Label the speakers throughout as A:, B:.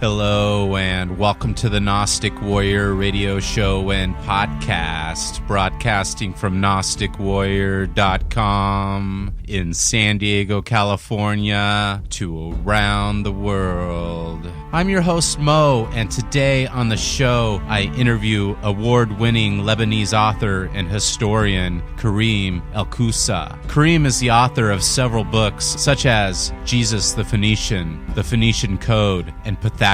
A: Hello and welcome to the Gnostic Warrior radio show and podcast, broadcasting from GnosticWarrior.com in San Diego, California, to around the world. I'm your host Mo, and today on the show I interview award-winning Lebanese author and historian Karim Koussa. Karim is the author of several books such as Jesus the Phoenician Code, and Pythagoras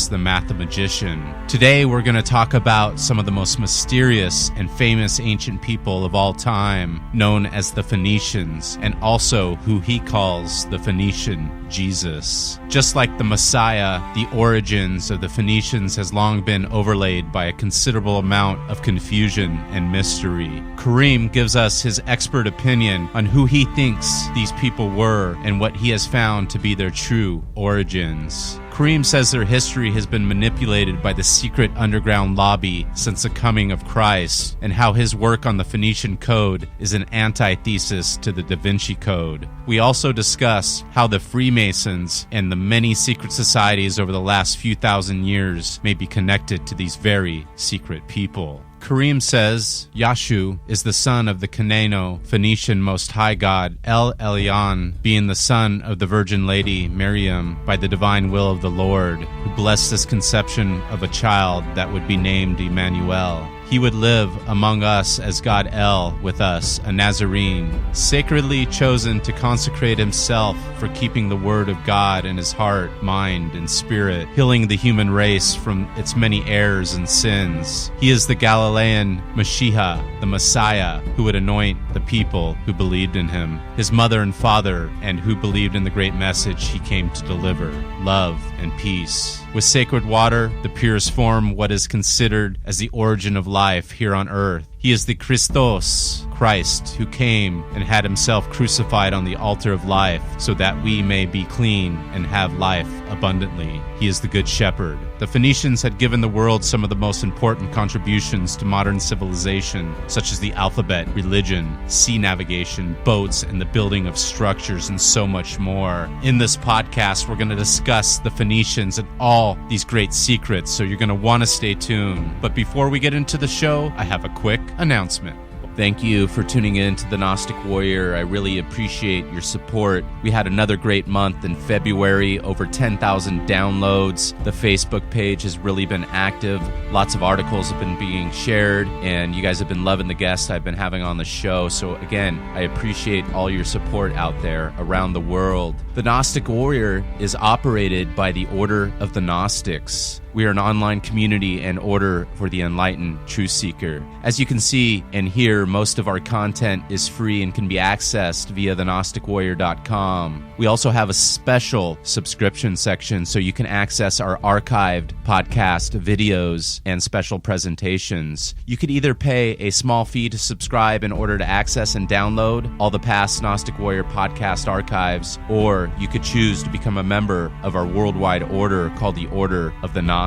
A: the Mathematician. Today we're going to talk about some of the most mysterious and famous ancient people of all time, known as the Phoenicians, and also who he calls the Phoenician Jesus. Just like the Messiah, the origins of the Phoenicians has long been overlaid by a considerable amount of confusion and mystery. Karim gives us his expert opinion on who he thinks these people were and what he has found to be their true origins. Karim says their history has been manipulated by the secret underground lobby since the coming of Christ, and how his work on the Phoenician Code is an anti-thesis to the DaVinci Code. We also discuss how the Freemasons and the many secret societies over the last few thousand years may be connected to these very secret people. Karim says Yashu is the son of the Canaano Phoenician Most High God El Elyon, being the son of the Virgin Lady Miriam by the divine will of the Lord, who blessed this conception of a child that would be named Emmanuel. He would live among us as God El with us, a Nazarene, sacredly chosen to consecrate himself for keeping the word of God in his heart, mind, and spirit, healing the human race from its many errors and sins. He is the Galilean Mashiach, the Messiah, who would anoint the people who believed in him, his mother and father, and who believed in the great message he came to deliver, love and peace. With sacred water, the purest form, what is considered as the origin of life here on earth. He is the Christos, Christ, who came and had himself crucified on the altar of life so that we may be clean and have life abundantly. He is the Good Shepherd. The Phoenicians had given the world some of the most important contributions to modern civilization, such as the alphabet, religion, sea navigation, boats, and the building of structures, and so much more. In this podcast, we're going to discuss the Phoenicians and all these great secrets, so you're going to want to stay tuned. But before we get into the show, I have a quick announcement. Thank you for tuning in to the Gnostic Warrior. I really appreciate your support. We had another great month in February, over 10,000 downloads. The Facebook page has really been active. Lots of articles have been being shared, and you guys have been loving the guests I've been having on the show. So again, I appreciate all your support out there around the world. The Gnostic Warrior is operated by the Order of the Gnostics. We are an online community and order for the enlightened truth seeker. As you can see and hear, most of our content is free and can be accessed via thegnosticwarrior.com. We also have a special subscription section so you can access our archived podcast videos and special presentations. You could either pay a small fee to subscribe in order to access and download all the past Gnostic Warrior podcast archives, or you could choose to become a member of our worldwide order called the Order of the Gnostics,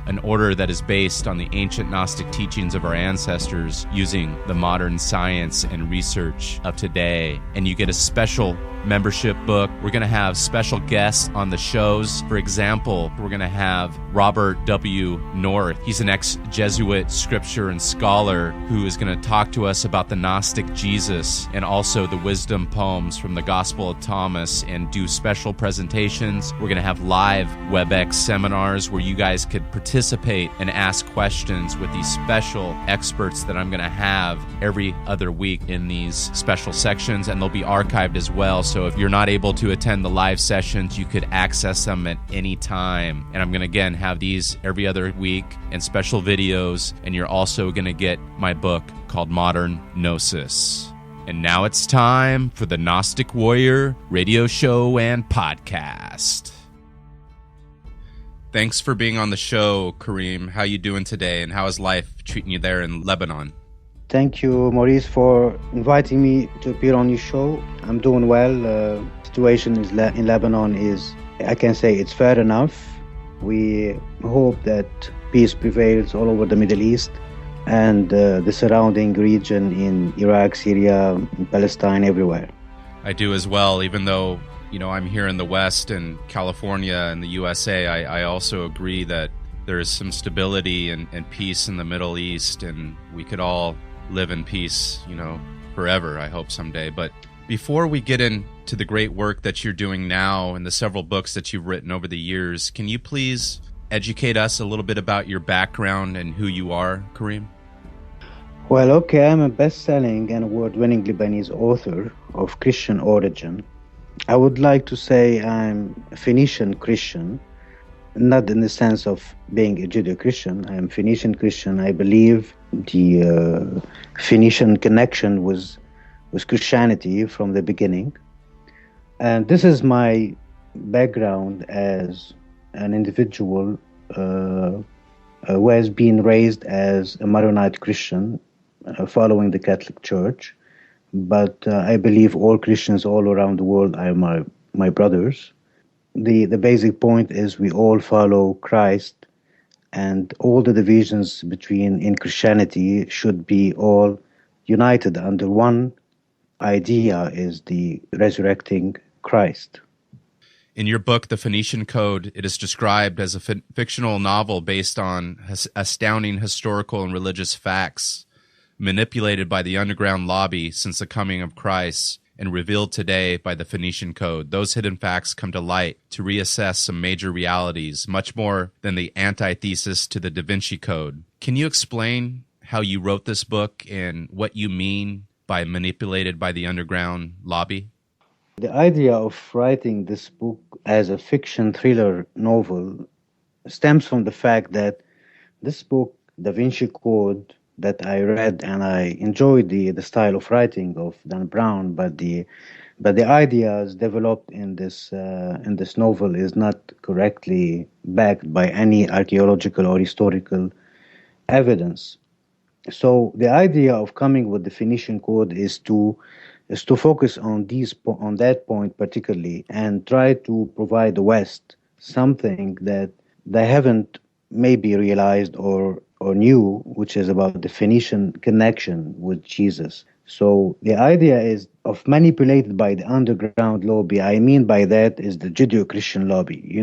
A: an order that is based on the ancient Gnostic teachings of our ancestors using the modern science and research of today. And you get a special membership book. We're going to have special guests on the shows. For example, we're going to have Robert W. North. He's an ex-Jesuit scripture and scholar who is going to talk to us about the Gnostic Jesus and also the wisdom poems from the Gospel of Thomas, and do special presentations. We're going to have live WebEx seminars where you guys could participate and ask questions with these special experts that I'm going to have every other week in these special sections, and they'll be archived as well. So if you're not able to attend the live sessions, you could access them at any time. And I'm going to again have these every other week and special videos, and you're also going to get my book called Modern Gnosis. And now it's time for the Gnostic Warrior radio show and podcast. Thanks for being on the show, Karim. How you doing today, and how is life treating you there in Lebanon?
B: Thank you, Maurice, for inviting me to appear on your show. I'm doing well. Situation in Lebanon is, I can say, it's fair enough. We hope that peace prevails all over the Middle East and the surrounding region in Iraq, Syria, Palestine, everywhere.
A: I do as well, even though I'm here in the West and California and the USA. I also agree that there is some stability and peace in the Middle East, and we could all live in peace, forever, I hope someday. But before we get into the great work that you're doing now and the several books that you've written over the years, can you please educate us a little bit about your background and who you are, Karim?
B: Well, okay, I'm a best-selling and award-winning Lebanese author of Christian origin. I would like to say I'm a Phoenician Christian, not in the sense of being a Judeo-Christian. I'm Phoenician Christian. I believe the Phoenician connection was Christianity from the beginning. And this is my background as an individual who has been raised as a Maronite Christian, following the Catholic Church. But I believe all Christians all around the world are my brothers. The basic point is we all follow Christ, and all the divisions in Christianity should be all united under one idea, is the resurrecting Christ.
A: In your book, The Phoenician Code, it is described as a fictional novel based on astounding historical and religious facts, manipulated by the underground lobby since the coming of Christ and revealed today by the Phoenician Code. Those hidden facts come to light to reassess some major realities, much more than the anti-thesis to the DaVinci Code. Can you explain how you wrote this book and what you mean by manipulated by the underground lobby?
B: The idea of writing this book as a fiction thriller novel stems from the fact that this book, DaVinci Code, that I read, and I enjoyed the style of writing of Dan Brown, but the ideas developed in this novel is not correctly backed by any archaeological or historical evidence. So the idea of coming with the Phoenician Code is to focus on that point particularly, and try to provide the West something that they haven't maybe realized or knew, which is about the Phoenician connection with Jesus. So the idea is of manipulated by the underground lobby. I mean by that is the Judeo-Christian lobby,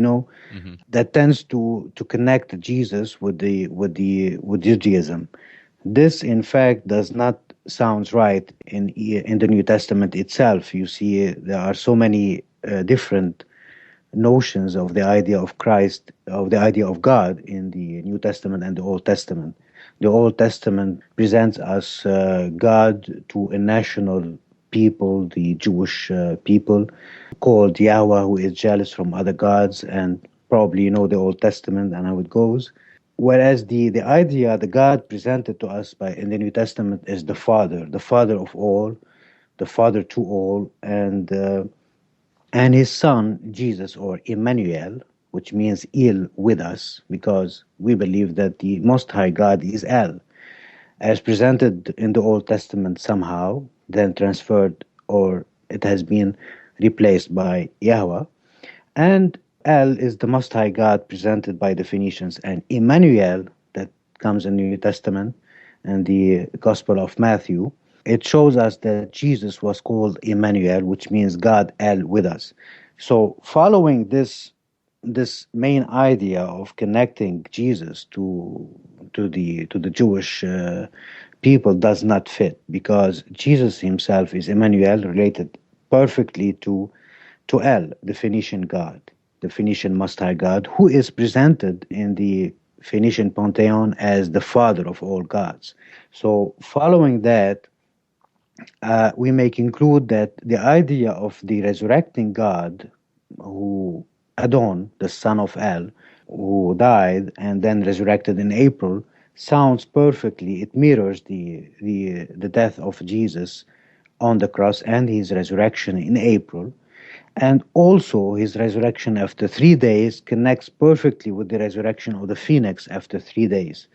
B: that tends to connect Jesus with Judaism. This, in fact, does not sound right in the New Testament itself. You see, there are so many different notions of the idea of Christ, of the idea of God in the New Testament and the Old Testament. The Old Testament presents us God to a national people, the Jewish people, called Yahweh, who is jealous from other gods, and probably the Old Testament and how it goes. Whereas the idea, the God presented to us in the New Testament is the Father of all, the Father to all, and his Son, Jesus, or Emmanuel, which means El with us, because we believe that the Most High God is El, as presented in the Old Testament somehow, then transferred, or it has been replaced by Yahweh. And El is the Most High God presented by the Phoenicians, and Emmanuel, that comes in the New Testament and the Gospel of Matthew, it shows us that Jesus was called Emmanuel, which means God El with us. So following this main idea of connecting Jesus to the Jewish people does not fit, because Jesus himself is Emmanuel, related perfectly to El, the Phoenician God, the Phoenician Most High God, who is presented in the Phoenician pantheon as the Father of all gods. So following that, we may conclude that the idea of the resurrecting God, who Adon, the son of El, who died and then resurrected in April, sounds perfectly. It mirrors the death of Jesus on the cross and his resurrection in April. And also his resurrection after 3 days connects perfectly with the resurrection of the phoenix after 3 days.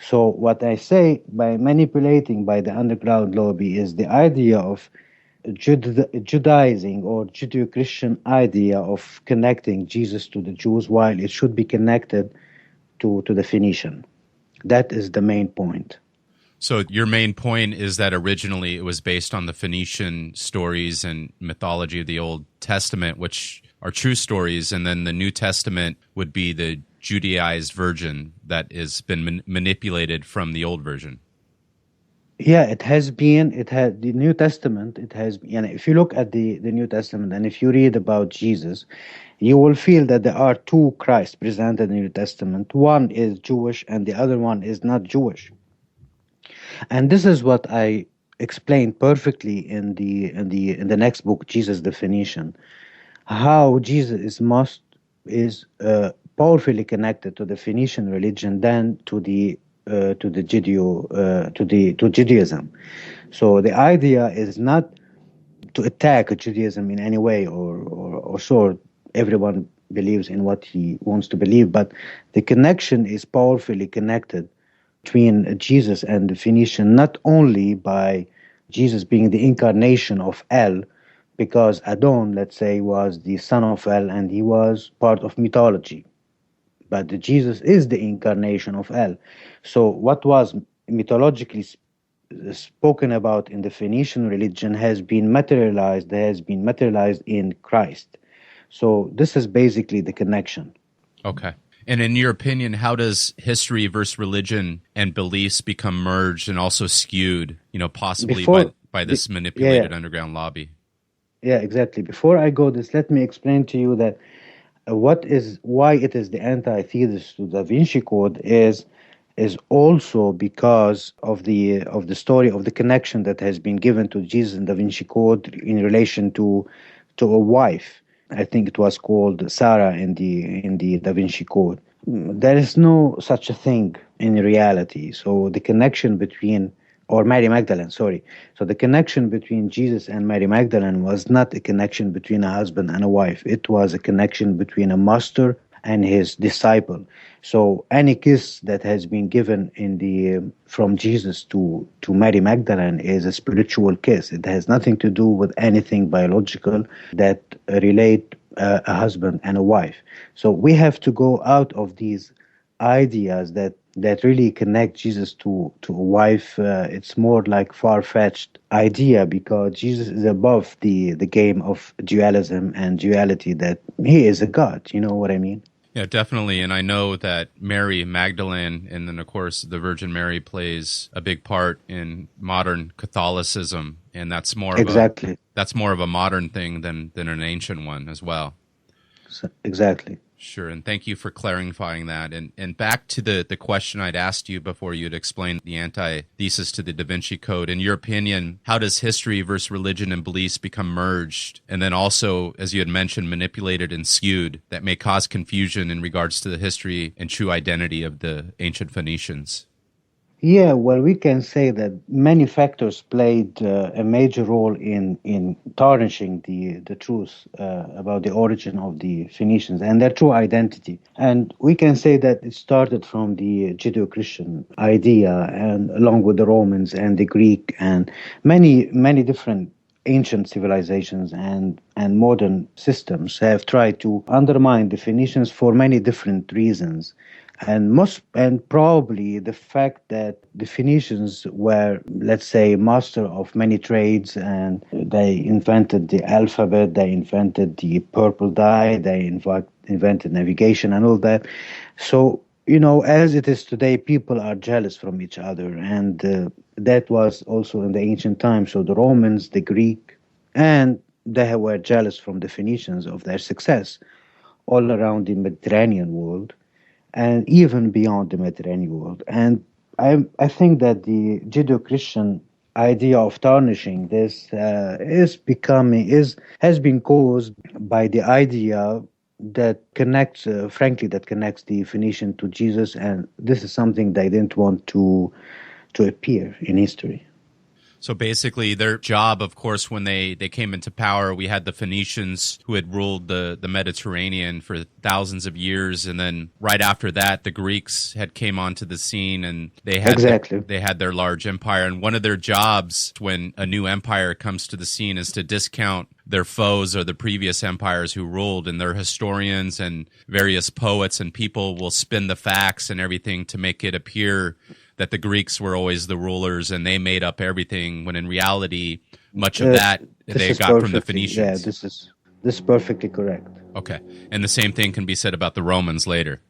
B: So what I say by manipulating by the underground lobby is the idea of Judaizing or Judeo-Christian idea of connecting Jesus to the Jews, while it should be connected to the Phoenician. That is the main point.
A: So your main point is that originally it was based on the Phoenician stories and mythology of the Old Testament, which are true stories, and then the New Testament would be the Judaized version that has been manipulated from the old version.
B: Yeah, it has been. It had the New Testament. It has, and if you look at the New Testament and if you read about Jesus, you will feel that there are two Christs presented in the New Testament. One is Jewish, and the other one is not Jewish. And this is what I explained perfectly in the next book, Jesus the Phoenician, how Jesus is powerfully connected to the Phoenician religion than to Judaism. So the idea is not to attack Judaism in any way or sort. Everyone believes in what he wants to believe, but the connection is powerfully connected between Jesus and the Phoenician, not only by Jesus being the incarnation of El, because Adon, let's say, was the son of El and he was part of mythology. But Jesus is the incarnation of El. So what was mythologically spoken about in the Phoenician religion has been materialized in Christ. So this is basically the connection.
A: Okay. And in your opinion, how does history versus religion and beliefs become merged and also skewed, possibly by this manipulated underground lobby?
B: Yeah, exactly. Before I go this, let me explain to you that why it is the anti-thesis to DaVinci Code is also because of the story of the connection that has been given to Jesus in DaVinci Code in relation to a wife. I think it was called Sarah in the DaVinci Code. There is no such a thing in reality. So the connection between, or Mary Magdalene, sorry. So the connection between Jesus and Mary Magdalene was not a connection between a husband and a wife. It was a connection between a master and his disciple. So any kiss that has been given from Jesus to Mary Magdalene is a spiritual kiss. It has nothing to do with anything biological that relate a husband and a wife. So we have to go out of these ideas that really connect Jesus to a wife. It's more like far-fetched idea because Jesus is above the game of dualism and duality, that he is a God. You know what I mean?
A: Yeah, definitely. And I know that Mary Magdalene, and then, of course, the Virgin Mary plays a big part in modern Catholicism, and that's more of a modern thing than an ancient one as well.
B: Exactly.
A: Sure, and thank you for clarifying that. And back to the question I'd asked you before you'd explained the anti-thesis to the DaVinci Code. In your opinion, how does history versus religion and beliefs become merged? And then also, as you had mentioned, manipulated and skewed that may cause confusion in regards to the history and true identity of the ancient Phoenicians?
B: Yeah, well, we can say that many factors played a major role in tarnishing the truth about the origin of the Phoenicians and their true identity. And we can say that it started from the Judeo-Christian idea, and along with the Romans and the Greek and many different ancient civilizations and modern systems have tried to undermine the Phoenicians for many different reasons. And probably the fact that the Phoenicians were, let's say, master of many trades, and they invented the alphabet, they invented the purple dye, they invented navigation and all that. So, as it is today, people are jealous from each other, and that was also in the ancient times. So the Romans, the Greek, and they were jealous from the Phoenicians of their success all around the Mediterranean world, and even beyond the Mediterranean world. And I think that the Judeo-Christian idea of tarnishing this has been caused by the idea that connects the Phoenician to Jesus, and this is something they didn't want to appear in history.
A: So basically their job, of course, when they came into power, we had the Phoenicians who had ruled the Mediterranean for thousands of years. And then right after that, the Greeks had came onto the scene, and they had their large empire. And one of their jobs when a new empire comes to the scene is to discount their foes or the previous empires who ruled, and their historians and various poets and people will spin the facts and everything to make it appear that the Greeks were always the rulers and they made up everything, when in reality, much of that they got from the Phoenicians.
B: Yeah, this is perfectly correct.
A: Okay. And the same thing can be said about the Romans later.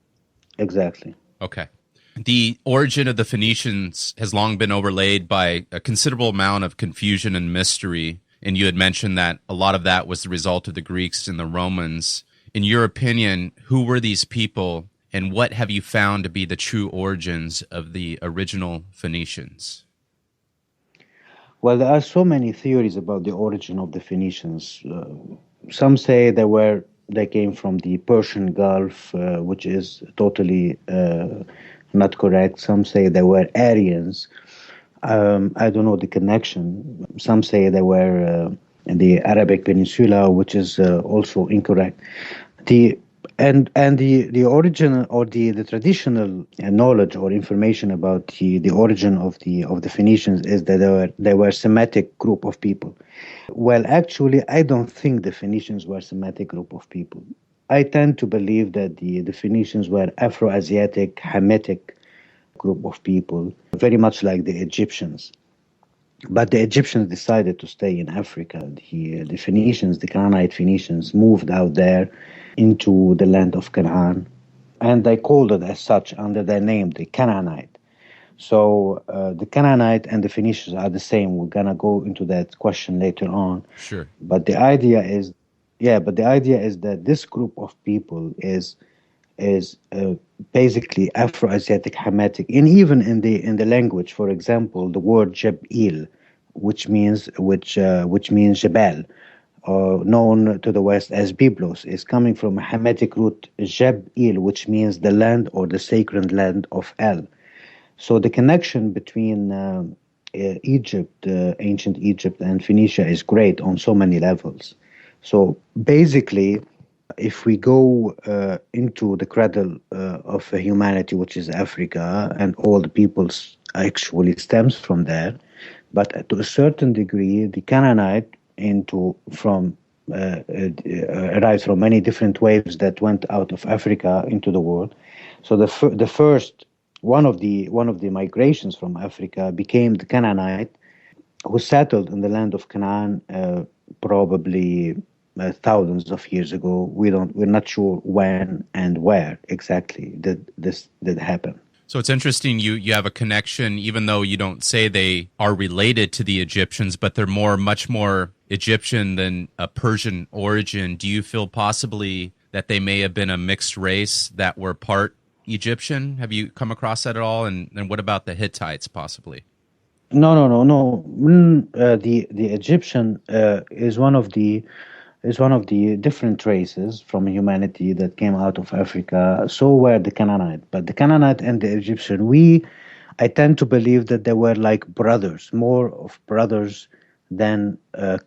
B: Exactly.
A: Okay. The origin of the Phoenicians has long been overlaid by a considerable amount of confusion and mystery. And you had mentioned that a lot of that was the result of the Greeks and the Romans. In your opinion, who were these people, and what have you found to be the true origins of the original Phoenicians?
B: Well, there are so many theories about the origin of the Phoenicians. Some say they came from the Persian Gulf, which is totally not correct. Some say they were Aryans. I don't know the connection. Some say they were in the Arabic Peninsula, which is also incorrect. The origin or the traditional knowledge or information about the origin of the Phoenicians is that they were Semitic group of people. Well, actually, I don't think the Phoenicians were a Semitic group of people. I tend to believe that the Phoenicians were Afro-Asiatic, Hamitic group of people, very much like the Egyptians. But the Egyptians decided to stay in Africa. The Phoenicians, the Canaanite Phoenicians, moved out there into the land of Canaan, and they called it as such under their name, the Canaanite. So the Canaanite and the Phoenicians are the same. We're gonna go into that question later on.
A: Sure.
B: But the idea is that this group of people is basically Afro-Asiatic Hamitic, and even in the language. For example, the word Jeb'il, which means Jebel, known to the West as Byblos, is coming from a Hamitic root Jeb'il, which means the land or the sacred land of El. So the connection between Egypt, ancient Egypt, and Phoenicia is great on so many levels. So basically, if we go into the cradle of humanity, which is Africa, and all the peoples actually stems from there, but to a certain degree, the Canaanite arrived from many different waves that went out of Africa into the world. So the first one of the migrations from Africa became the Canaanite, who settled in the land of Canaan probably thousands of years ago. We're not sure when and where exactly this did happen.
A: So it's interesting you have a connection, even though you don't say they are related to the Egyptians, but they're much more Egyptian than a Persian origin. Do you feel possibly that they may have been a mixed race that were part Egyptian? Have you come across that at all? And what about the Hittites possibly?
B: No. The Egyptian is one of the different races from humanity that came out of Africa. So were the Canaanite. But the Canaanite and the Egyptian, I tend to believe that they were like brothers, more of brothers than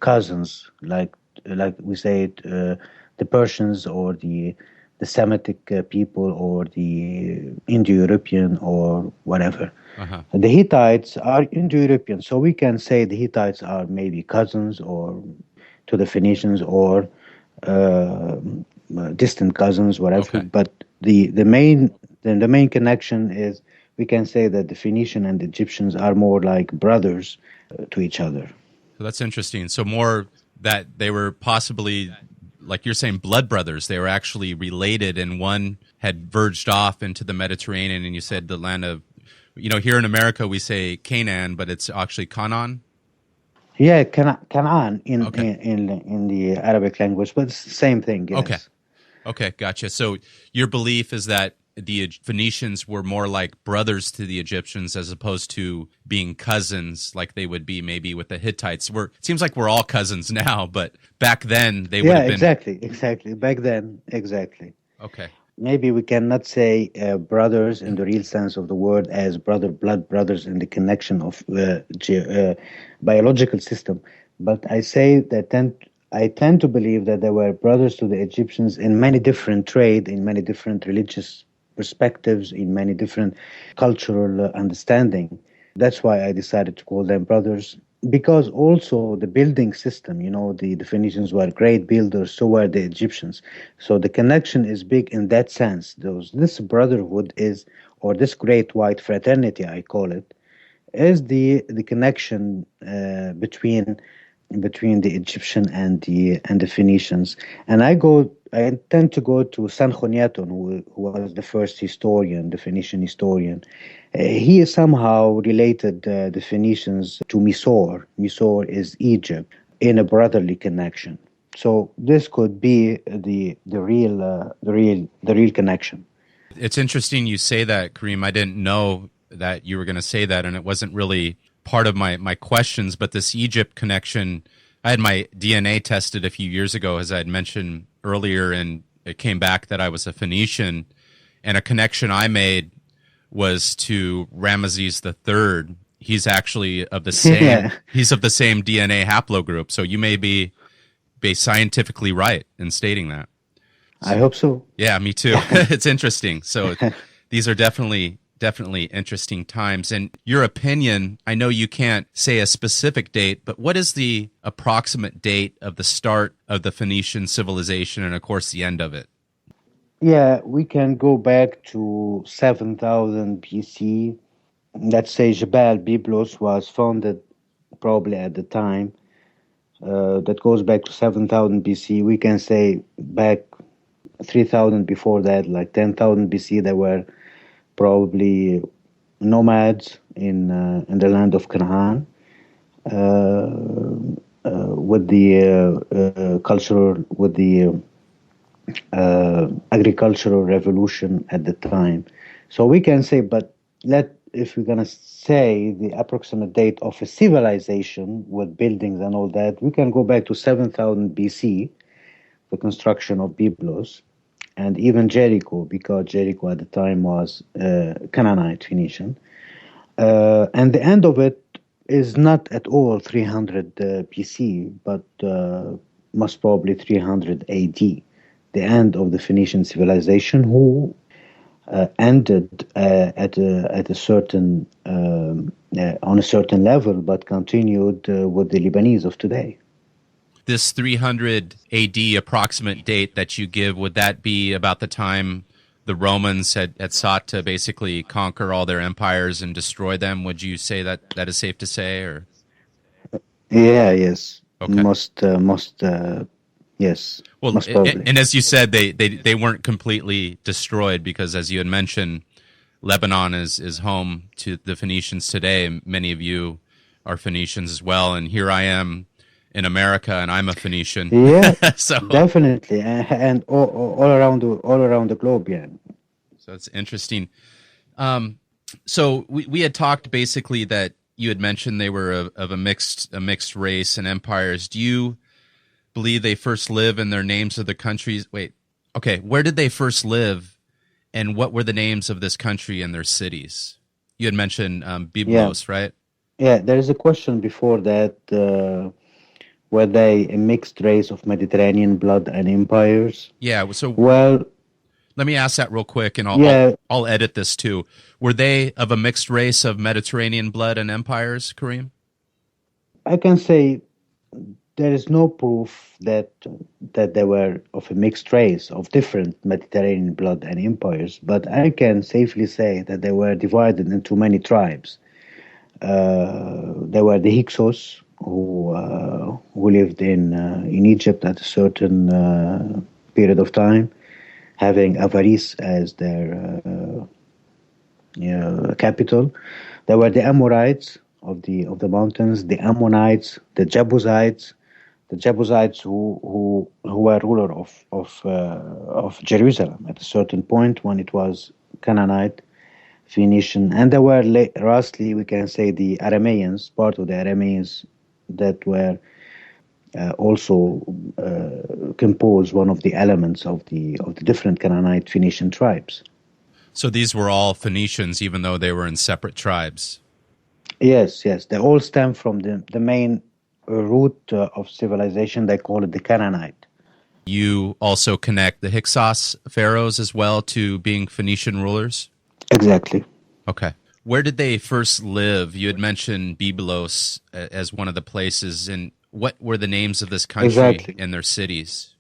B: cousins, like we say it, the Persians or the Semitic people or the Indo-European or whatever. Uh-huh. The Hittites are Indo-European, so we can say the Hittites are maybe cousins or to the Phoenicians or distant cousins, whatever. Okay. But the main connection is we can say that the Phoenician and the Egyptians are more like brothers to each other.
A: So that's interesting. So more that they were possibly, like you're saying, blood brothers. They were actually related, and one had verged off into the Mediterranean, and you said the land of, here in America we say Canaan, but it's actually Canaan.
B: Yeah, Canaan in the Arabic language, but it's the same thing. Yes.
A: Okay, gotcha. So your belief is that the Phoenicians were more like brothers to the Egyptians as opposed to being cousins like they would be maybe with the Hittites. It seems like we're all cousins now, but back then they would have been...
B: Exactly. Back then, exactly.
A: Okay.
B: Maybe we cannot say brothers in the real sense of the word as blood brothers in the connection of biological system, but I say that I tend to believe that they were brothers to the Egyptians in many different trade, in many different religious perspectives, in many different cultural understanding. That's why I decided to call them brothers. because also the building system, the Phoenicians were great builders, so were the Egyptians. So the connection is big in that sense. This brotherhood is, or this great white fraternity, I call it, is the connection between the Egyptian and the Phoenicians. And I tend to go to Sanchoniathon, who was the first historian, the Phoenician historian. He somehow related the Phoenicians to Mysore. Mysore is Egypt in a brotherly connection. So this could be the real connection.
A: It's interesting you say that, Karim. I didn't know that you were going to say that, and it wasn't really part of my questions, but this Egypt connection, I had my DNA tested a few years ago, as I had mentioned earlier, and it came back that I was a Phoenician, and a connection I made was to Ramesses III. He's actually of the same,
B: Yeah,
A: he's of the same DNA haplogroup, so you may be scientifically right in stating that.
B: I hope so.
A: Yeah, me too. It's interesting. So these are definitely interesting times. And your opinion, I know you can't say a specific date, but what is the approximate date of the start of the Phoenician civilization and, of course, the end of it?
B: Yeah, we can go back to 7000 BC. Let's say Jebel Byblos was founded probably at the time. That goes back to 7000 BC. We can say back 3000 before that, like 10,000 BC, there were probably nomads in the land of Canaan. With the agricultural revolution at the time. So we can say, but if we're gonna say the approximate date of a civilization with buildings and all that, we can go back to 7000 BC, the construction of Byblos, and even Jericho, because Jericho at the time was Canaanite Phoenician. And the end of it is not at all 300 BC, but most probably 300 AD, the end of the Phoenician civilization, who ended at a certain on a certain level, but continued with the Lebanese of today.
A: This 300 AD approximate date that you give, would that be about the time the Romans had sought to basically conquer all their empires and destroy them? Would you say that is safe to say, or?
B: Yeah, yes.
A: Okay.
B: Yes.
A: Well,
B: Most probably.
A: and as you said, they weren't completely destroyed, because as you had mentioned, Lebanon is home to the Phoenicians today, and many of you are Phoenicians as well. And here I am in America, and I'm a Phoenician.
B: Yeah,
A: So
B: definitely, and all around the globe. Yeah.
A: So it's interesting. So we had talked basically that you had mentioned they were of a mixed race and empires. Do you believe they first live in their names of the countries? Wait, okay. Where did they first live, and what were the names of this country and their cities? You had mentioned Byblos, right?
B: Yeah, there is a question before that. Were they a mixed race of Mediterranean blood and empires?
A: Yeah. So
B: Well,
A: let me ask that real quick, and
B: yeah,
A: I'll edit this too. Were they of a mixed race of Mediterranean blood and empires, Karim?
B: I can say there is no proof that they were of a mixed race of different Mediterranean blood and empires, but I can safely say that they were divided into many tribes. There were the Hyksos, who lived in Egypt at a certain period of time, having Avaris as their capital. There were the Amorites of the mountains, the Ammonites, the Jebusites who were ruler of Jerusalem at a certain point when it was Canaanite, Phoenician, and there were lastly we can say the Arameans, part of the Arameans that were also compose one of the elements of the different Canaanite Phoenician tribes.
A: So these were all Phoenicians, even though they were in separate tribes.
B: Yes, they all stem from the main root of civilization. They call it the Canaanite.
A: You also connect the Hyksos pharaohs as well to being Phoenician rulers?
B: Exactly.
A: Okay. Where did they first live? You had mentioned Byblos as one of the places, and what were the names of this country
B: Exactly.
A: and their cities?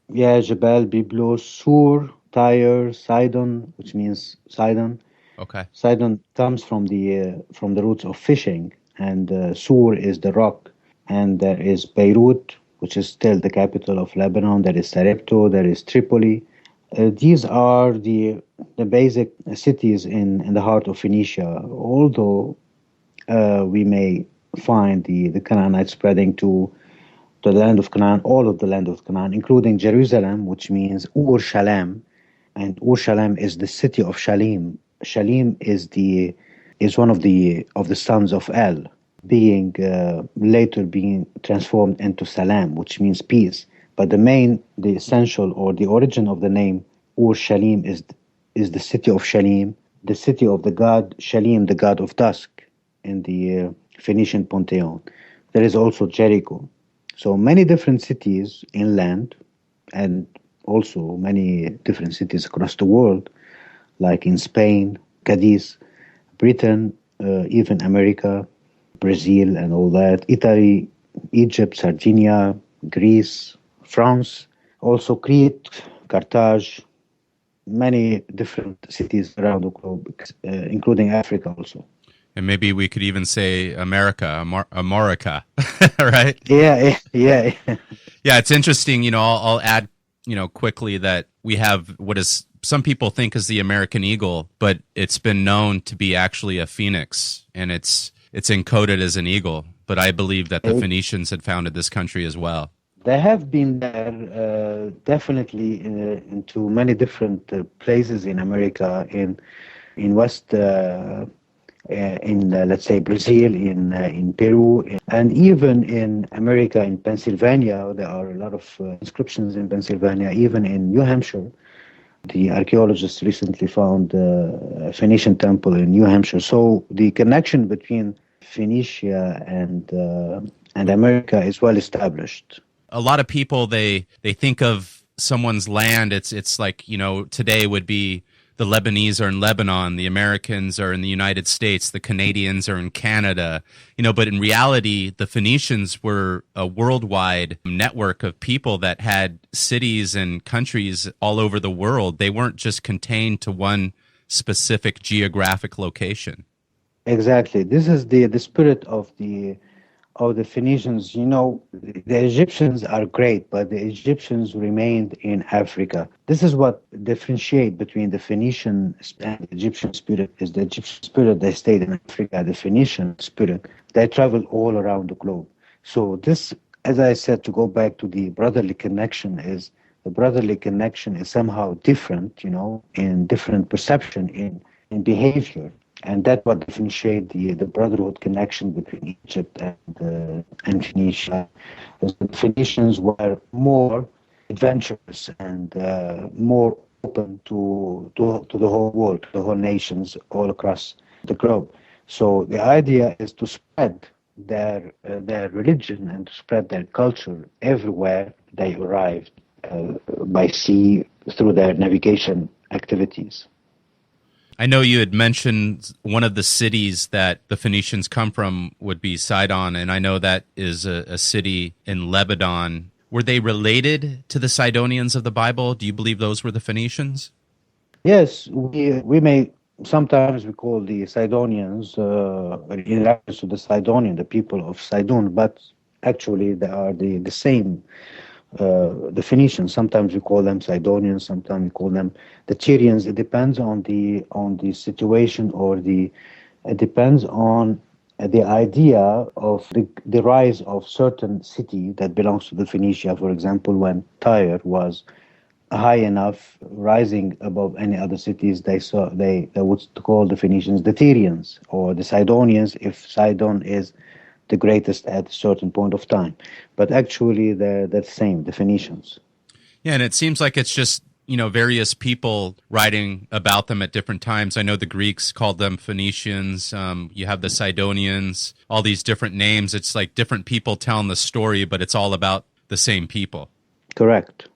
B: Yeah, Jebel, Byblos, Sur, Tyre, Sidon, which means Sidon.
A: Okay.
B: Sidon comes from the roots of fishing, and Sur is the rock. And there is Beirut, which is still the capital of Lebanon. There is Sarepta, there is Tripoli. These are the basic cities in the heart of Phoenicia, although we may find the Canaanites spreading to the land of Canaan, all of the land of Canaan, including Jerusalem, which means Ur Shalem, and Ur Shalem is the city of Shalim. Shalim is one of the sons of El, being later being transformed into Salam, which means peace. But the essential or the origin of the name Ur Shalim is the city of Shalim, the city of the god Shalim, the god of dusk, in the Phoenician pantheon. There is also Jericho. So many different cities inland, and also many different cities across the world, like in Spain, Cadiz, Britain, even America, Brazil, and all that, Italy, Egypt, Sardinia, Greece, France, also Crete, Carthage, many different cities around the globe, including Africa also.
A: And maybe we could even say America, America, right?
B: Yeah.
A: Yeah, it's interesting. I'll add, quickly that we have what is some people think is the American eagle, but it's been known to be actually a phoenix, and it's encoded as an eagle. But I believe that the Phoenicians had founded this country as well.
B: They have been there definitely into many different places in America, in West. Let's say Brazil, in Peru, and even in America, in Pennsylvania. There are a lot of inscriptions in Pennsylvania, even in New Hampshire. The archaeologists recently found a Phoenician temple in New Hampshire. So the connection between Phoenicia and America is well established.
A: A lot of people, they think of someone's land, it's like, today would be the Lebanese are in Lebanon, the Americans are in the United States, the Canadians are in Canada, but in reality, the Phoenicians were a worldwide network of people that had cities and countries all over the world. They weren't just contained to one specific geographic location.
B: Exactly. This is the spirit of the Phoenicians. The Egyptians are great, but the Egyptians remained in Africa. This is what differentiates between the Phoenician and the Egyptian spirit. Is the Egyptian spirit, they stayed in Africa. The Phoenician spirit, they traveled all around the globe. So this, as I said, to go back to the brotherly connection, is the brotherly connection is somehow different, in different perception, in behavior. And that's what differentiates the brotherhood connection between Egypt and Phoenicia. The Phoenicians were more adventurous and more open to the whole world, to the whole nations all across the globe. So the idea is to spread their religion and to spread their culture everywhere they arrived by sea through their navigation activities.
A: I know you had mentioned one of the cities that the Phoenicians come from would be Sidon, and I know that is a city in Lebanon. Were they related to the Sidonians of the Bible? Do you believe those were the Phoenicians?
B: Yes, we may sometimes we call the Sidonians in reference to the Sidonian, the people of Sidon, but actually they are the same. The Phoenicians, sometimes we call them Sidonians, sometimes we call them the Tyrians. It depends on the situation, or it depends on the idea of the rise of certain city that belongs to the Phoenicia. For example, when Tyre was high enough, rising above any other cities, they would call the Phoenicians the Tyrians or the Sidonians if Sidon is the greatest at a certain point of time. But actually, they're the same, the Phoenicians.
A: Yeah, and it seems like it's just, various people writing about them at different times. I know the Greeks called them Phoenicians. You have the Sidonians, all these different names. It's like different people telling the story, but it's all about the same people.
B: Correct.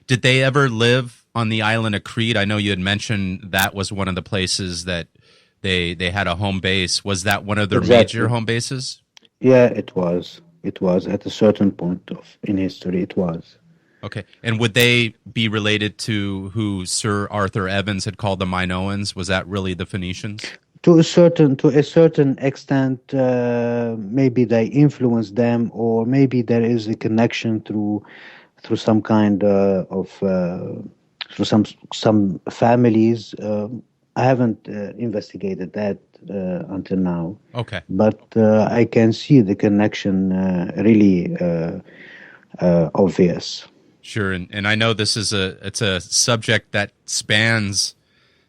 A: Did they ever live on the island of Crete? I know you had mentioned that was one of the places that they had a home base. Was that one of their
B: Exactly.
A: major home bases?
B: Yeah, it was. It was at a certain point in history. It was.
A: Okay. And would they be related to who Sir Arthur Evans had called the Minoans? Was that really the Phoenicians?
B: To a certain extent, maybe they influence them, or maybe there is a connection through some kind of through some families. I haven't investigated that until now.
A: Okay.
B: But I can see the connection really obvious.
A: Sure. And I know this is it's a subject that spans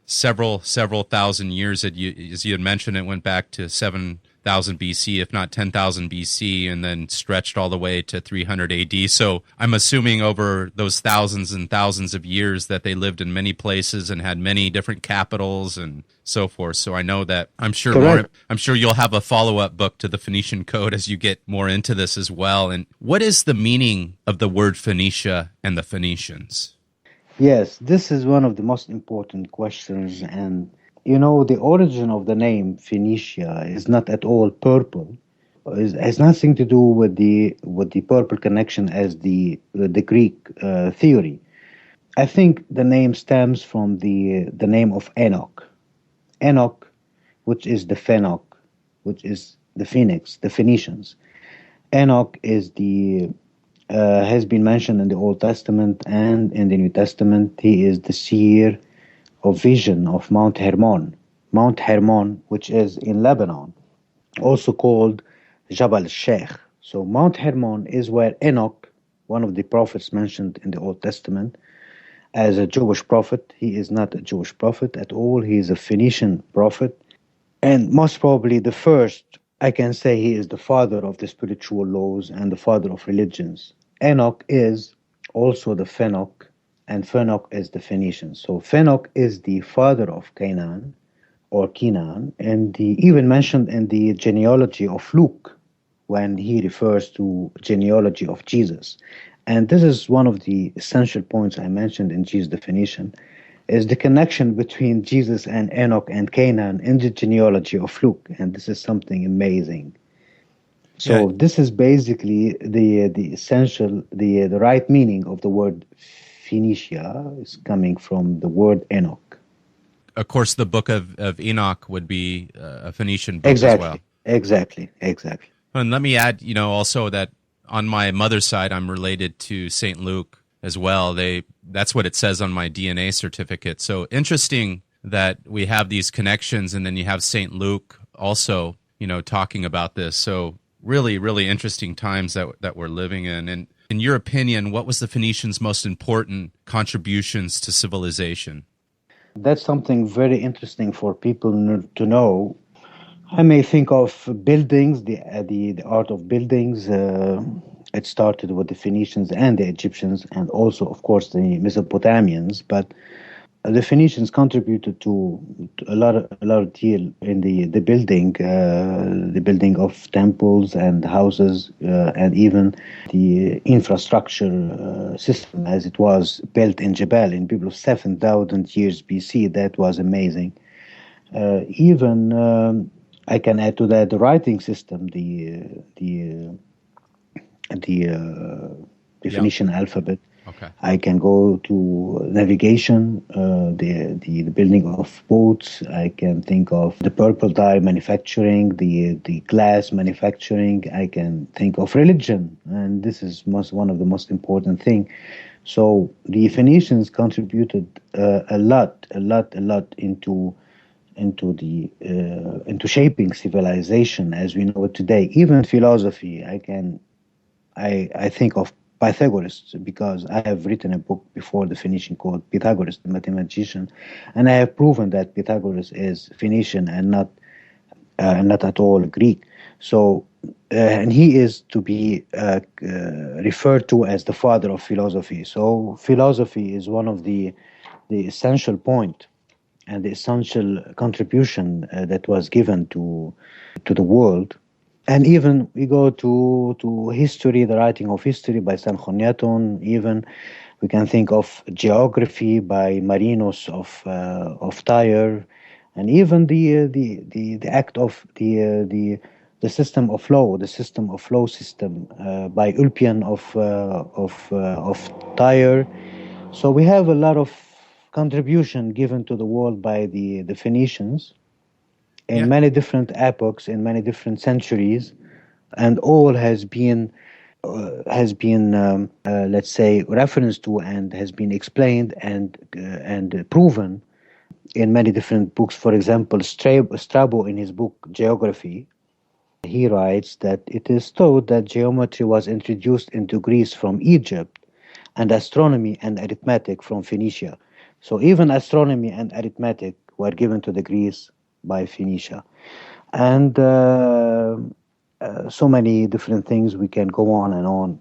A: several thousand years. As you had mentioned, it went back to 7,000 BC, if not 10,000 BC, and then stretched all the way to 300 AD. So I'm assuming over those thousands and thousands of years that they lived in many places and had many different capitals and so forth. So I know that I'm sure you'll have a follow-up book to the Phoenician Code as you get more into this as well. And what is the meaning of the word Phoenicia and the Phoenicians?
B: Yes, this is one of the most important questions. And, the origin of the name Phoenicia is not at all purple. It has nothing to do with the purple connection as the Greek theory. I think the name stems from the name of Enoch. Enoch, which is the Phenok, which is the Phoenix, the Phoenicians. Enoch is has been mentioned in the Old Testament and in the New Testament. He is the seer of vision of Mount Hermon. Mount Hermon, which is in Lebanon, also called Jabal al-Sheikh. So Mount Hermon is where Enoch, one of the prophets mentioned in the Old Testament, as a Jewish prophet. He is not a Jewish prophet at all. He is a Phoenician prophet. And most probably the first, I can say he is the father of the spiritual laws and the father of religions. Enoch is also the Phenok, and Phenok is the Phoenicians. So Phenok is the father of Canaan, or Kenan, and even mentioned in the genealogy of Luke when he refers to genealogy of Jesus. And this is one of the essential points I mentioned in Jesus the Phoenician, is the connection between Jesus and Enoch and Canaan in the genealogy of Luke. And this is something amazing. So this is basically the essential, the right meaning of the word Phoenicia is coming from the word Enoch.
A: Of course, the book of Enoch would be a Phoenician book as well.
B: Exactly.
A: And let me add, also that on my mother's side, I'm related to St. Luke as well. That's what it says on my DNA certificate. So interesting that we have these connections, and then you have St. Luke also, talking about this. So really, really interesting times that we're living in. And in your opinion, what was the Phoenicians' most important contributions to civilization?
B: That's something very interesting for people to know. I may think of buildings, the art of buildings. It started with the Phoenicians and the Egyptians, and also, of course, the Mesopotamians. But the Phoenicians contributed to a lot of deal in the building of temples and houses, and even the infrastructure system as it was built in Jebel in people of 7,000 years BC. That was amazing. Even I can add to that the writing system, the Phoenician alphabet.
A: Okay.
B: I can go to navigation, the building of boats. I can think of the purple dye manufacturing, the glass manufacturing. I can think of religion, and this is one of the most important thing. So the Phoenicians contributed a lot into shaping civilization as we know it today. Even philosophy, I think of Pythagoras, because I have written a book before the Phoenician Code, Pythagoras, the mathematician, and I have proven that Pythagoras is Phoenician and not at all Greek. So, and he is to be referred to as the father of philosophy. So, philosophy is one of the essential point and the essential contribution that was given to the world. And even we go to history, the writing of history by Sanchoniathon. Even we can think of geography by Marinus of Tyre, and even the act of the system of law, the system of law system by Ulpian of Tyre. So we have a lot of contribution given to the world by the Phoenicians in
A: Yeah.
B: many different epochs, in many different centuries, and all has been let's say referenced to and has been explained and proven in many different books. For example, Strabo in his book Geography, he writes that it is thought that geometry was introduced into Greece from Egypt and astronomy and arithmetic from Phoenicia. So even astronomy and arithmetic were given to the Greeks by Phoenicia. And so many different things we can go on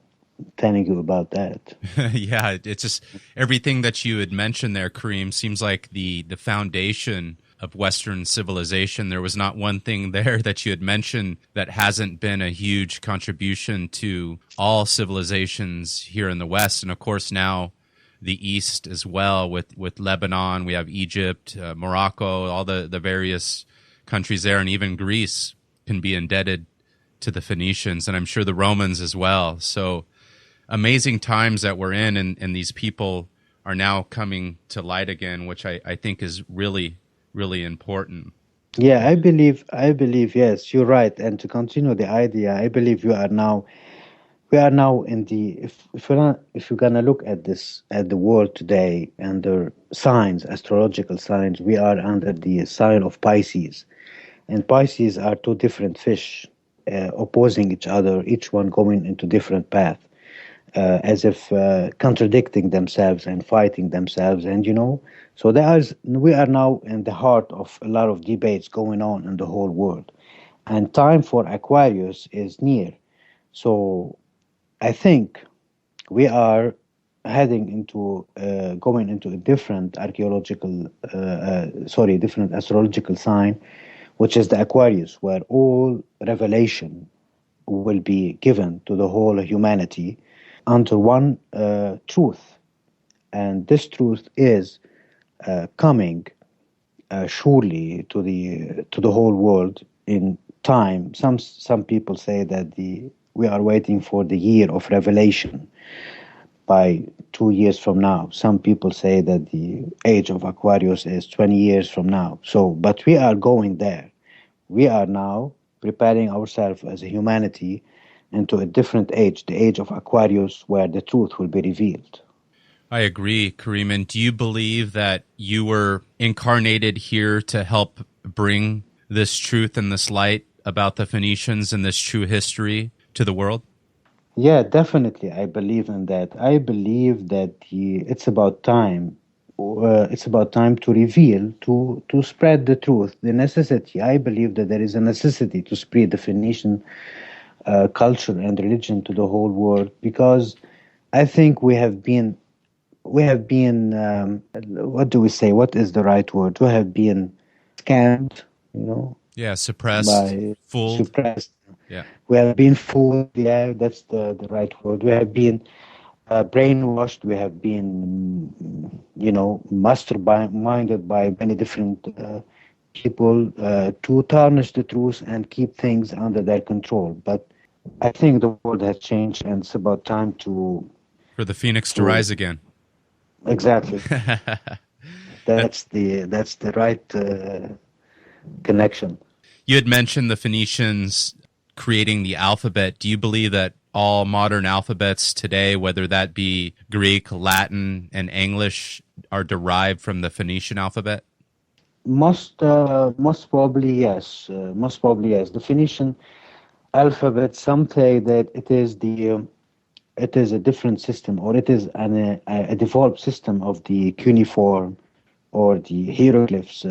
B: telling you about that.
A: Yeah, it's just everything that you had mentioned there, Karim, seems like the foundation of Western civilization. There was not one thing there that you had mentioned that hasn't been a huge contribution to all civilizations here in the West. And of course now the East as well with Lebanon, we have Egypt, Morocco, all the various countries there, and even Greece can be indebted to the Phoenicians, and I'm sure the Romans as well. So amazing times that we're in, and these people are now coming to light again, which I think is really, really important.
B: Yeah, I believe, yes, you're right. And to continue the idea, I believe we are now in the, if you're gonna look at the world today under signs, astrological signs, we are under the sign of Pisces. And Pisces are two different fish, opposing each other, each one going into different path. As if contradicting themselves and fighting themselves, and so we are now in the heart of a lot of debates going on in the whole world, and time for Aquarius is near. So I think we are heading into going into a different different astrological sign, which is the Aquarius, where all revelation will be given to the whole humanity under one truth, and this truth is coming surely to the whole world in time. Some people say that we are waiting for the year of revelation by 2 years from now. Some people say that the age of Aquarius is 20 years from now. So, but we are going there. We are now preparing ourselves as a humanity into a different age, the age of Aquarius, where the truth will be revealed.
A: I agree, Karim. And do you believe that you were incarnated here to help bring this truth and this light about the Phoenicians and this true history to the world?
B: Yeah, definitely. I believe in that. I believe that it's about time. It's about time to reveal, to spread the truth, the necessity. I believe that there is a necessity to spread the Phoenician culture and religion to the whole world, because I think we have been what do we say? What is the right word? We have been scammed,
A: Yeah, suppressed, fooled.
B: suppressed.
A: Yeah.
B: We have been fooled. Yeah, that's the right word. We have been brainwashed. We have been, masterminded by many different people to tarnish the truth and keep things under their control. But I think the world has changed, and it's about time
A: for the phoenix to rise again.
B: Exactly. That's the right connection.
A: You had mentioned the Phoenicians creating the alphabet. Do you believe that all modern alphabets today, whether that be Greek, Latin, and English, are derived from the Phoenician alphabet?
B: Most probably yes. Most probably yes. The Phoenician alphabet. Some say that it is a different system, or it is a developed system of the cuneiform or the hieroglyphs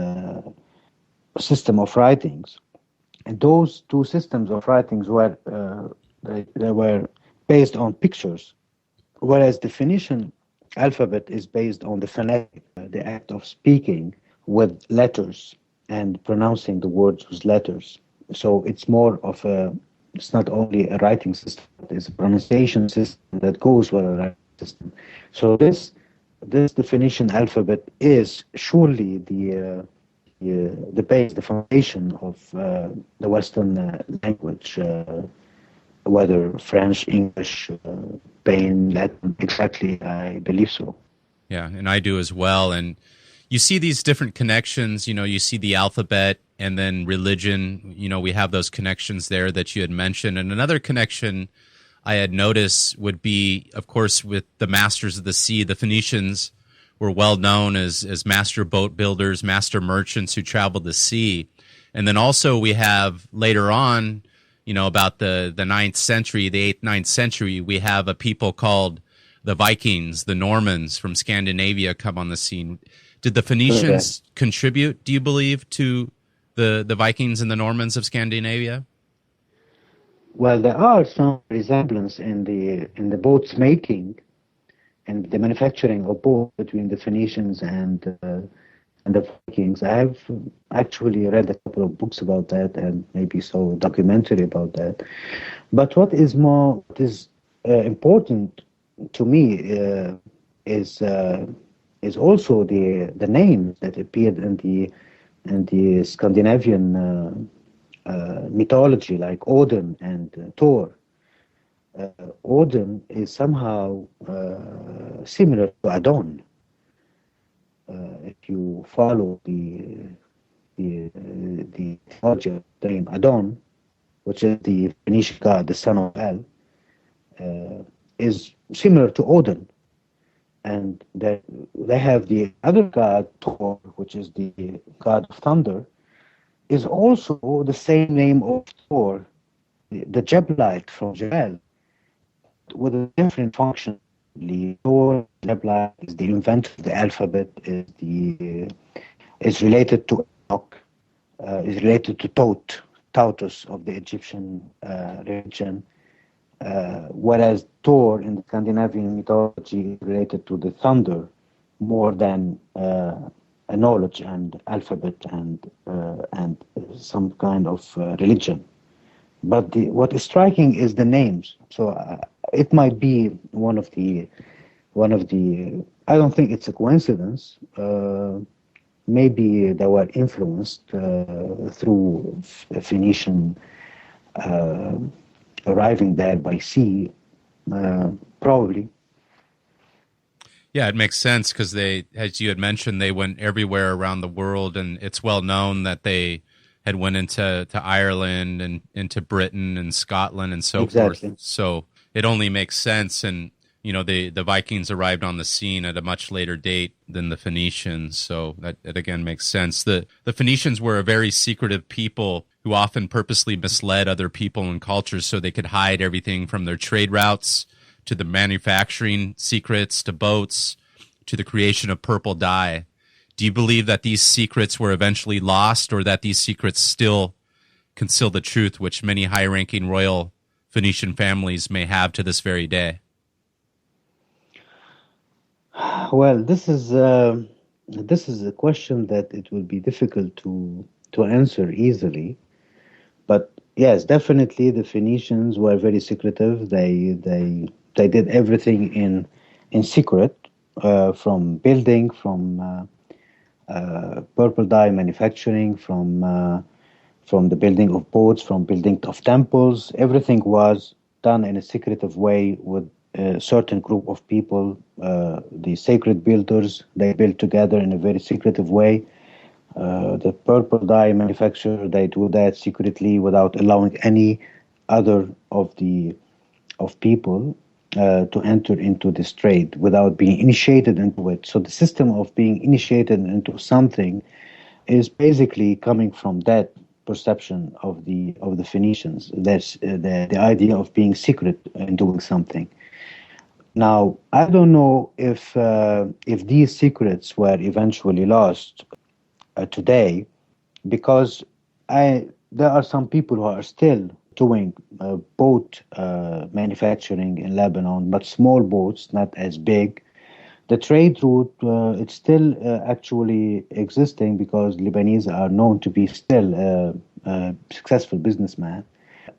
B: system of writings. And those two systems of writings were they were based on pictures, whereas the Phoenician alphabet is based on the phonetic, the act of speaking with letters and pronouncing the words with letters. So it's more of it's not only a writing system, it's a pronunciation system that goes with a writing system. So the Phoenician alphabet is surely the base, the foundation of the Western language, whether French, English, Spain, Latin. Exactly, I believe so.
A: Yeah, and I do as well. And you see these different connections. You see the alphabet and then religion. We have those connections there that you had mentioned. And another connection I had noticed would be, of course, with the masters of the sea. The Phoenicians were well known as master boat builders, master merchants who traveled the sea. And then also we have later on, about the 9th century, the 8th, 9th century, we have a people called the Vikings, the Normans from Scandinavia come on the scene. Did the Phoenicians contribute, do you believe, to the Vikings and the Normans of Scandinavia?
B: Well, there are some resemblance in the boats making and the manufacturing of boats between the Phoenicians and the Vikings. I have actually read a couple of books about that and maybe saw a documentary about that. But what is important to me is also the names that appeared in the Scandinavian mythology, like Odin and Thor. Odin is somehow similar to Adon. If you follow the theology of the name Adon, which is the Phoenician god, the son of El, is similar to Odin. And they have the other god, Thor, which is the god of thunder, is also the same name of Thor, the Jebelite from Jebel, with a different function. The Thor, Jebelite, is the inventor of the alphabet, is related to Enoch, is related to Tautus of the Egyptian religion, whereas Thor in the Scandinavian mythology is related to the thunder more than a knowledge and alphabet and some kind of religion. But what is striking is the names. So it might be one of the. I don't think it's a coincidence. Maybe they were influenced through Phoenician arriving there by sea, probably.
A: Yeah, it makes sense because they, as you had mentioned, they went everywhere around the world, and it's well known that they had went into Ireland and into Britain and Scotland and so forth. So it only makes sense. And, the Vikings arrived on the scene at a much later date than the Phoenicians. So that again makes sense. The Phoenicians were a very secretive people who often purposely misled other people and cultures so they could hide everything from their trade routes to the manufacturing secrets, to boats, to the creation of purple dye. Do you believe that these secrets were eventually lost, or that these secrets still conceal the truth, which many high-ranking royal Phoenician families may have to this very day?
B: Well, this is a question that it will be difficult to answer easily. But yes, definitely the Phoenicians were very secretive. They did everything in secret, from building, from purple dye manufacturing, from the building of boats, from building of temples. Everything was done in a secretive way with a certain group of people. The sacred builders, they built together in a very secretive way. The purple dye manufacturer, they do that secretly without allowing any other of people to enter into this trade, without being initiated into it. So the system of being initiated into something is basically coming from that perception of the Phoenicians. That's the idea of being secret and doing something. Now, I don't know if these secrets were eventually lost today, because there are some people who are still doing boat manufacturing in Lebanon, but small boats, not as big. The trade route, it's still actually existing, because Lebanese are known to be still successful businessmen.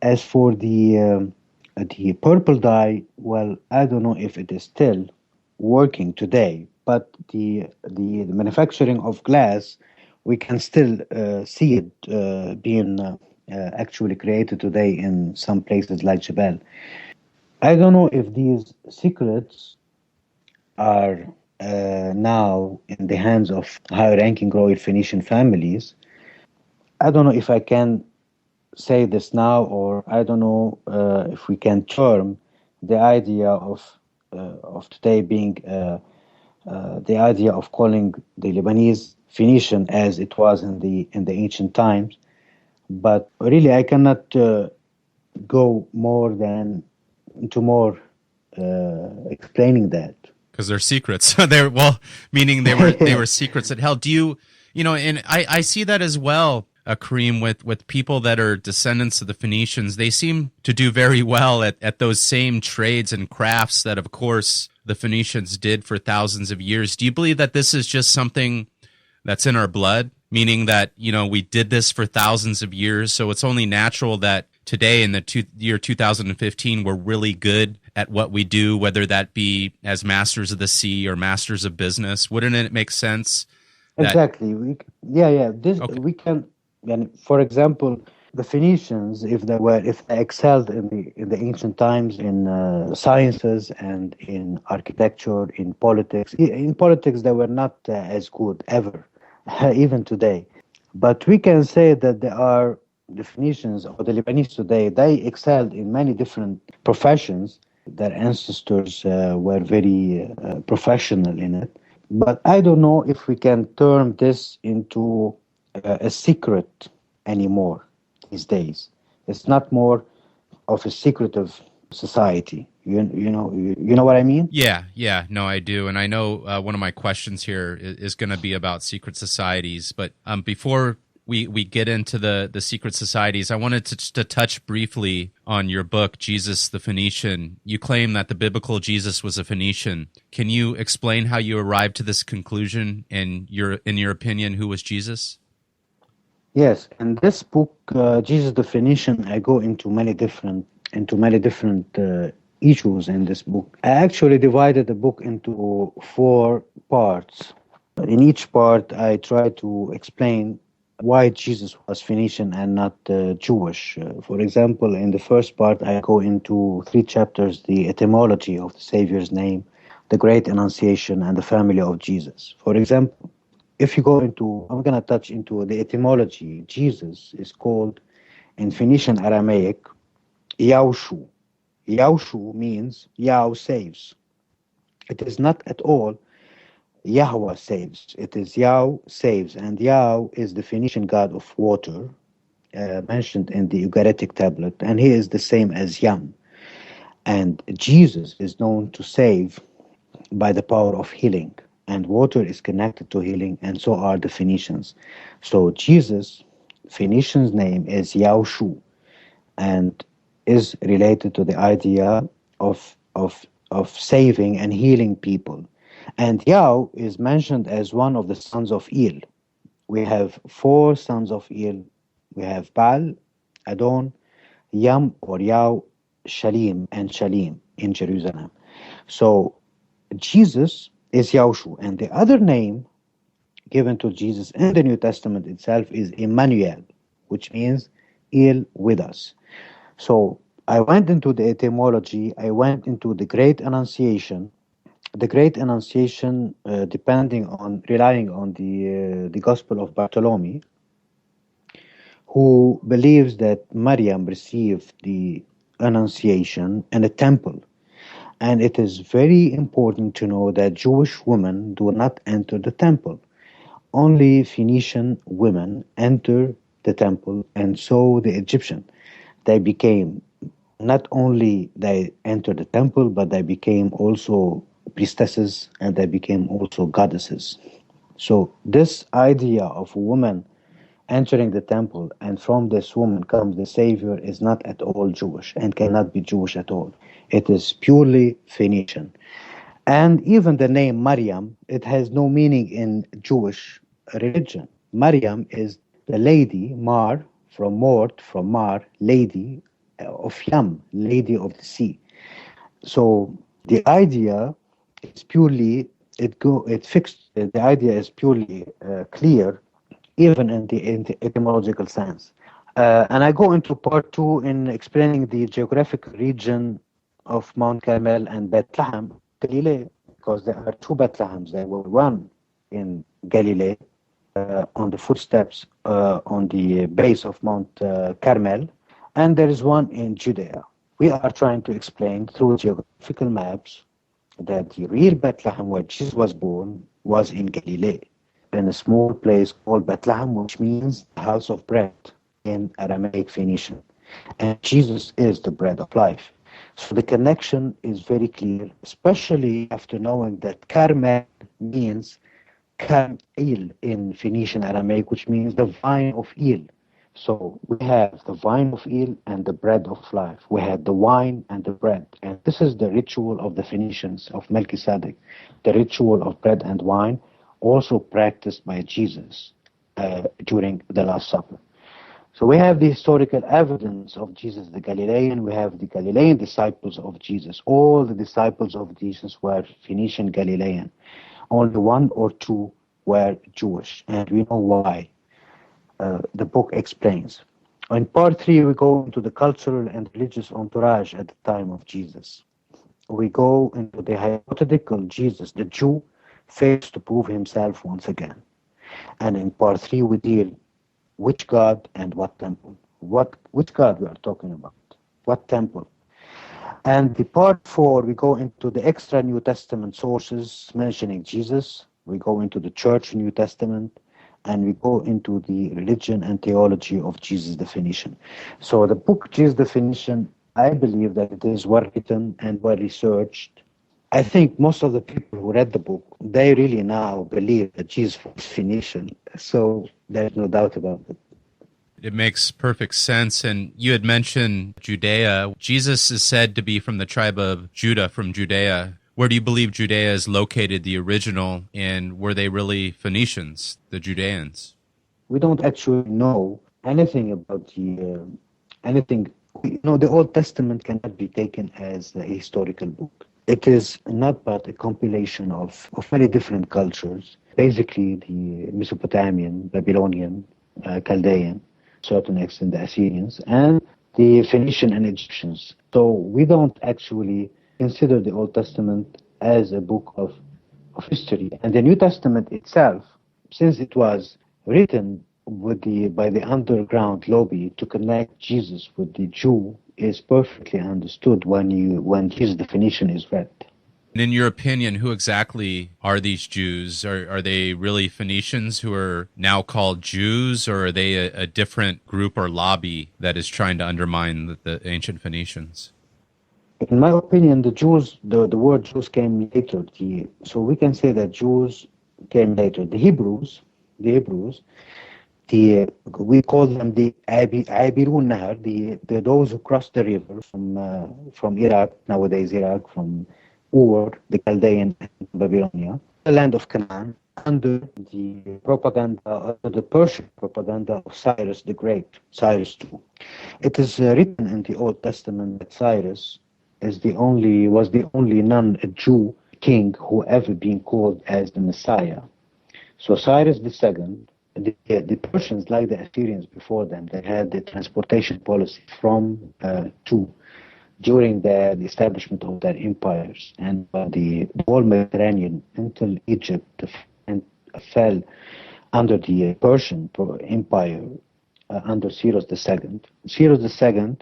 B: As for the purple dye, well, I don't know if it is still working today, but the manufacturing of glass we can still see it being actually created today in some places like Jebel. I don't know if these secrets are now in the hands of high-ranking royal Phoenician families. I don't know if I can say this now, or I don't know if we can term the idea of today being the idea of calling the Lebanese Phoenician as it was in the ancient times. But really, I cannot go more than into more explaining that.
A: Because they're secrets. They're, well, meaning they were secrets that held. Do you, and I see that as well, Karim, with people that are descendants of the Phoenicians. They seem to do very well at those same trades and crafts that, of course, the Phoenicians did for thousands of years. Do you believe that this is just something that's in our blood? Meaning that, we did this for thousands of years, so it's only natural that today in the year 2015, we're really good at what we do, whether that be as masters of the sea or masters of business. Wouldn't it make sense?
B: Exactly. This
A: Okay.
B: we can. And for example, the Phoenicians, if they excelled in the ancient times in sciences and in architecture, in politics. In politics, they were not as good ever, even today. But we can say that the Phoenicians or the Lebanese today, they excelled in many different professions. Their ancestors were very professional in it. But I don't know if we can turn this into a secret anymore these days. It's not more of a secretive society. You know what I mean?
A: Yeah, no, I do. And I know one of my questions here is going to be about secret societies. But before we get into the secret societies, I wanted to touch briefly on your book, Jesus the Phoenician. You claim that the biblical Jesus was a Phoenician. Can you explain how you arrived to this conclusion, and in your opinion, who was Jesus?
B: Yes, in this book, Jesus the Phoenician, I go into many different issues in this book. I actually divided the book into 4 parts. In each part, I try to explain why Jesus was Phoenician and not Jewish. For example, in the first part, I go into 3 chapters: the etymology of the Savior's name, the Great Annunciation, and the family of Jesus. For example, if you go into, I'm going to touch into the etymology. Jesus is called in Phoenician Aramaic Yaushu. Yaushu means Yah saves. It is not at all Yahweh saves. It is Yah saves, and Yah is the Phoenician god of water, mentioned in the Ugaritic tablet, and he is the same as Yam. And Jesus is known to save by the power of healing, and water is connected to healing, and so are the Phoenicians. So Jesus, Phoenician's name is Yaushu, and is related to the idea of saving and healing people. And Yah is mentioned as one of the sons of El. We have 4 sons of El. We have Baal, Adon, Yam or Yah, Shalim, and Shalim in Jerusalem. So Jesus is Yaushu, and the other name given to Jesus in the New Testament itself is Emmanuel, which means El with us. So I went into the etymology, I went into the Great Annunciation. The Great Annunciation, relying on the Gospel of Bartholomew, who believes that Maryam received the Annunciation in a temple. And it is very important to know that Jewish women do not enter the temple. Only Phoenician women enter the temple, and so the Egyptian. They became, not only they entered the temple, but they became also priestesses, and they became also goddesses. So this idea of a woman entering the temple, and from this woman comes the Savior, is not at all Jewish and cannot be Jewish at all. It is purely Phoenician. And even the name Maryam, it has no meaning in Jewish religion. Maryam is the lady, Mar, from Mar, lady of Yam, lady of the sea. So the idea is purely, the idea is purely clear even in the etymological sense. And I go into part two in explaining the geographical region of Mount Carmel and Bethlehem, Galilee, because there are two Bethlehems. There were one in Galilee, on the footsteps, on the base of Mount Carmel, and there is one in Judea. We are trying to explain through geographical maps that the real Bethlehem where Jesus was born was in Galilee, in a small place called Bethlehem, which means house of bread in Aramaic Phoenician. And Jesus is the bread of life. So the connection is very clear, especially after knowing that Carmel means Karmil in Phoenician Aramaic, which means the vine of eel. So we have the vine of eel and the bread of life. We had the wine and the bread. And this is the ritual of the Phoenicians, of Melchizedek, the ritual of bread and wine, also practiced by Jesus during the Last Supper. So we have the historical evidence of Jesus the Galilean. We have the Galilean disciples of Jesus. All the disciples of Jesus were Phoenician Galilean. Only one or two were Jewish, and we know why. The book explains. In part three, we go into the cultural and religious entourage at the time of Jesus. We go into the hypothetical Jesus, the Jew, fails to prove himself once again. And in part three, we deal which God and what temple. Which God we are talking about? What temple? And the part four, we go into the extra New Testament sources mentioning Jesus. We go into the Church New Testament, and we go into the religion and theology of Jesus the Phoenician. So the book Jesus the Phoenician, I believe that it is well written and well researched. I think most of the people who read the book, they really now believe that Jesus was Phoenician. So there's no doubt about it.
A: It makes perfect sense. And you had mentioned Judea. Jesus is said to be from the tribe of Judah, from Judea. Where do you believe Judea is located, the original, and were they really Phoenicians, the Judeans?
B: We don't actually know anything about anything. The Old Testament cannot be taken as a historical book. It is not but a compilation of many different cultures, basically the Mesopotamian, Babylonian, Chaldean, certain extent the Assyrians, and the Phoenician and Egyptians. So we don't actually consider the Old Testament as a book of history. And the New Testament itself, since it was written by the underground lobby to connect Jesus with the Jew, is perfectly understood when Jesus the Phoenician is read.
A: And in your opinion, who exactly are these Jews? Are they really Phoenicians who are now called Jews, or are they a different group or lobby that is trying to undermine the ancient Phoenicians?
B: In my opinion, the Jews, the word Jews came later. So we can say that Jews came later. The Hebrews, we call them the Abirun Nahar, those who crossed the river from Iraq, nowadays Iraq, from Ur, the Chaldean and Babylonia, the land of Canaan, under the Persian propaganda of Cyrus the Great, Cyrus II. It is written in the Old Testament that Cyrus was the only non-Jew king who ever been called as the Messiah. So Cyrus II, the Persians, like the Assyrians before them, they had the transportation policy from to during the establishment of their empires, and the whole Mediterranean until Egypt fell under the Persian Empire under Cyrus II. Cyrus II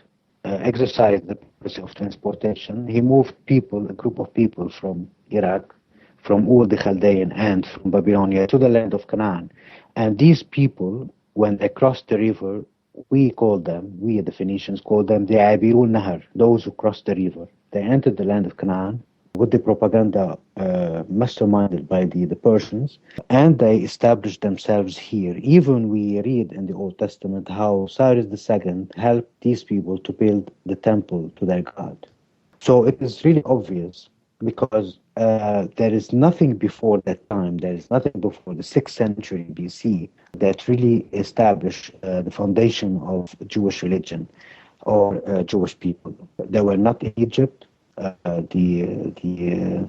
B: exercised the policy of transportation. He moved a group of people from Iraq, from Ur the Chaldean and from Babylonia to the land of Canaan. And these people, when they crossed the river, we the Phoenicians called them the Abirul Nahar, those who crossed the river. They entered the land of Canaan with the propaganda masterminded by the Persians, and they established themselves here. Even we read in the Old Testament how Cyrus II helped these people to build the temple to their God. So it is really obvious, because there is nothing before that time, there is nothing before the 6th century BC that really established the foundation of Jewish religion or Jewish people. They were not in Egypt. The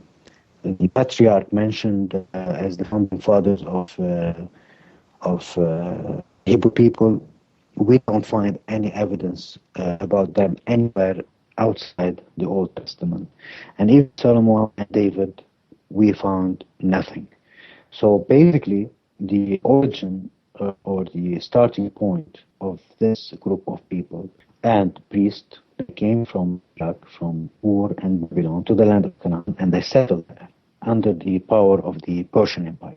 B: patriarch mentioned as the founding fathers of Hebrew people, we don't find any evidence about them anywhere outside the Old Testament. And even Solomon and David, we found nothing. So basically, the origin or the starting point of this group of people and priests came from Iraq, from Ur and Babylon to the land of Canaan, and they settled there under the power of the Persian Empire.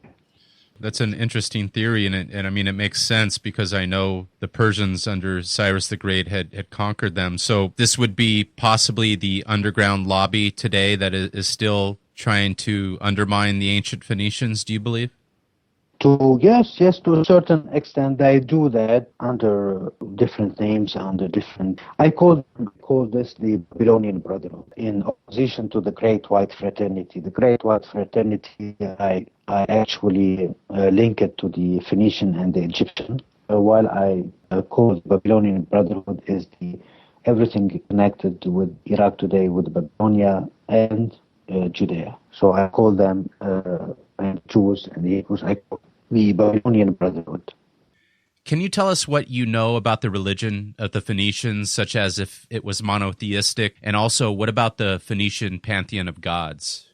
A: That's an interesting theory, and I mean, it makes sense because I know the Persians under Cyrus the Great had conquered them. So this would be possibly the underground lobby today that is still trying to undermine the ancient Phoenicians, do you believe?
B: Yes, to a certain extent, they do that under different names, under different. I call this the Babylonian Brotherhood, in opposition to the Great White Fraternity. The Great White Fraternity, I actually link it to the Phoenician and the Egyptian, while I call the Babylonian Brotherhood is the everything connected with Iraq today, with Babylonia and Judea. So I call them and Jews and the Hebrews, I call the Babylonian Brotherhood.
A: Can you tell us what you know about the religion of the Phoenicians, such as if it was monotheistic, and also what about the Phoenician pantheon of gods?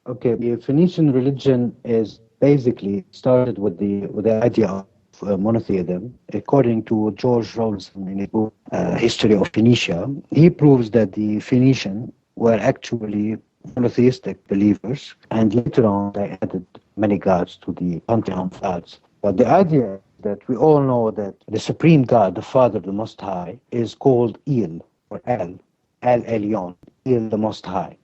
B: Okay, the Phoenician religion is basically started with the idea of monotheism. According to George Rawlinson in his book History of Phoenicia, he proves that the Phoenicians were actually monotheistic believers, and later on they added many gods to the pantheon of gods. But the idea that we all know that the supreme God, the Father, the Most High, is called El, or El Elyon, El the Most High.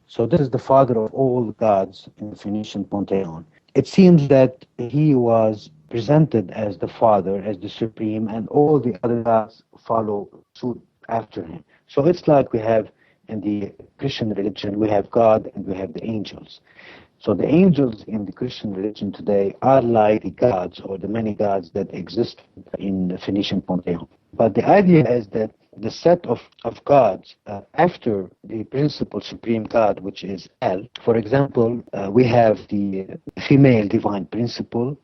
B: So this is the father of all gods in the Phoenician pantheon. It seems that he was presented as the father, as the supreme, and all the other gods follow suit after him. So it's like we have in the Christian religion, we have God and we have the angels. So the angels in the Christian religion today are like the gods or the many gods that exist in the Phoenician pantheon. But the idea is that the set of gods after the principal supreme God, which is El, for example, we have the female divine principle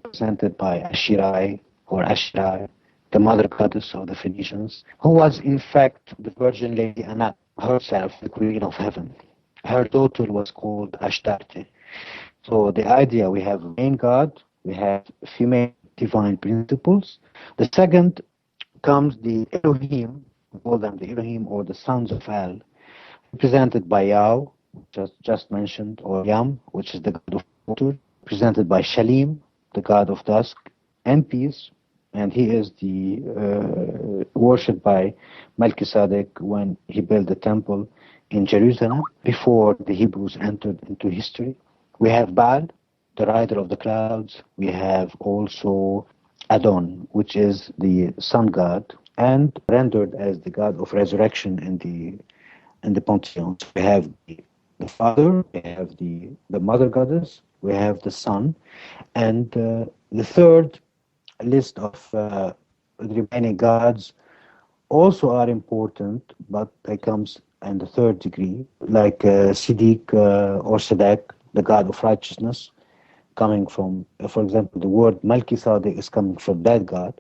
B: represented by Ashirai or Ashrai, the mother goddess of the Phoenicians, who was in fact the Virgin Lady Anat, herself the Queen of Heaven. Her daughter was called Ashtarte. So the idea, we have main God, we have female divine principles. The second comes the Elohim, we call them the Elohim or the sons of El, represented by Yah, just mentioned, or Yam, which is the god of water, presented by Shalim, the god of dusk and peace, and he is the worshipped by Melchizedek when he built the temple in Jerusalem before the Hebrews entered into history. We have Baal, the rider of the clouds. We have also Adon, which is the sun god, and rendered as the god of resurrection in the pantheon. So we have the father, we have the mother goddess, we have the son, and the third list of the remaining gods also are important, but they comes in the third degree, like Siddiq or Sadak, the god of righteousness, coming from, for example, the word Melchizedek is coming from that god.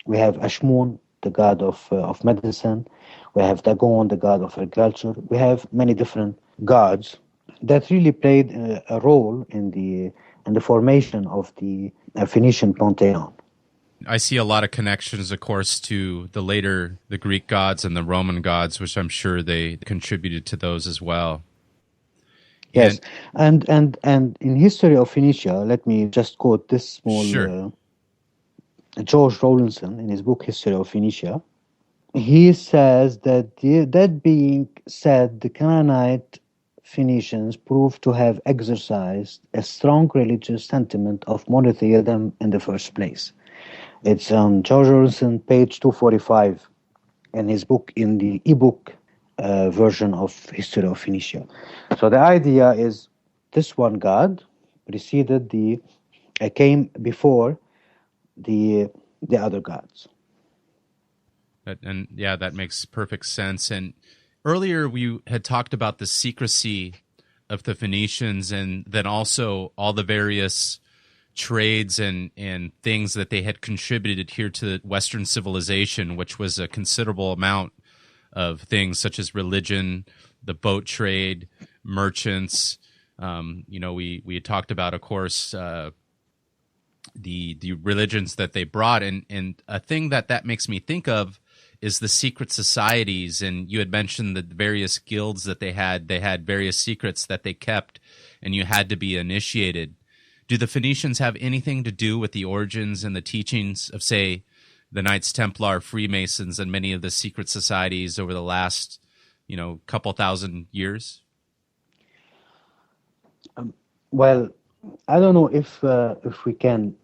B: We have Ashmun, the god of medicine. We have Dagon, the god of agriculture. We have many different gods that really played a role in the formation of the Phoenician pantheon.
A: I see a lot of connections, of course, to the Greek gods and the Roman gods, which I'm sure they contributed to those as well.
B: Yes, and in History of Phoenicia, let me just quote this small
A: Sure.
B: George Rawlinson in his book History of Phoenicia. He says that that being said, the Canaanite Phoenicians proved to have exercised a strong religious sentiment of monotheism in the first place. It's on George Rawlinson, page 245, in his book, in the ebook version of History of Phoenicia. So the idea is this one God preceded came before the other gods.
A: That makes perfect sense. And earlier we had talked about the secrecy of the Phoenicians, and then also all the various trades and things that they had contributed here to Western civilization, which was a considerable amount of things such as religion, the boat trade, merchants. We had talked about, of course, the religions that they brought, and a thing that makes me think of is the secret societies. And you had mentioned the various guilds that they had various secrets that they kept, and you had to be initiated. Do the Phoenicians have anything to do with the origins and the teachings of, say, the Knights Templar, Freemasons, and many of the secret societies over the last, couple thousand years?
B: Well, I don't know if we can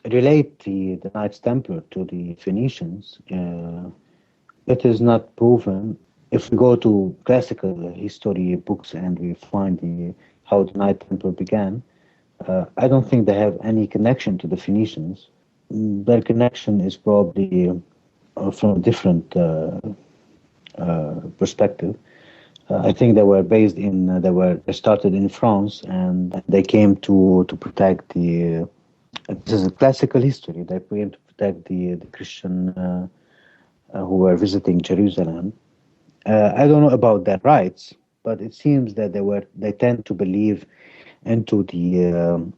B: relate the Knights Templar to the Phoenicians. It is not proven. If we go to classical history books and we find how the Knight Templar began, I don't think they have any connection to the Phoenicians. Their connection is probably from a different perspective. I think they were based they started in France, and they came to protect this is a classical history. They came to protect the Christian who were visiting Jerusalem. I don't know about their rights, but it seems that they tend to believe into the.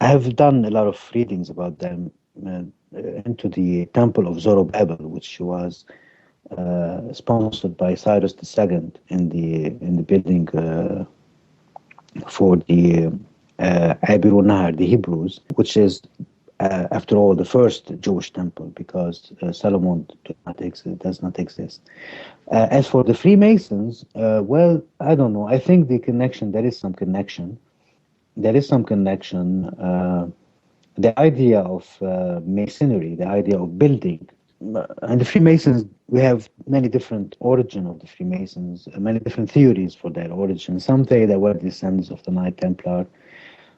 B: I have done a lot of readings about them into the Temple of Zorobabel, which was sponsored by Cyrus II in the building for the Abiru Nahar, the Hebrews, which is after all the first Jewish temple, because Solomon does not exist. As for the Freemasons, well, I don't know. I think there is some connection. The idea of masonry, the idea of building, and the Freemasons, we have many different origin of the Freemasons, many different theories for their origin. Some say they were descendants of the Knight Templar.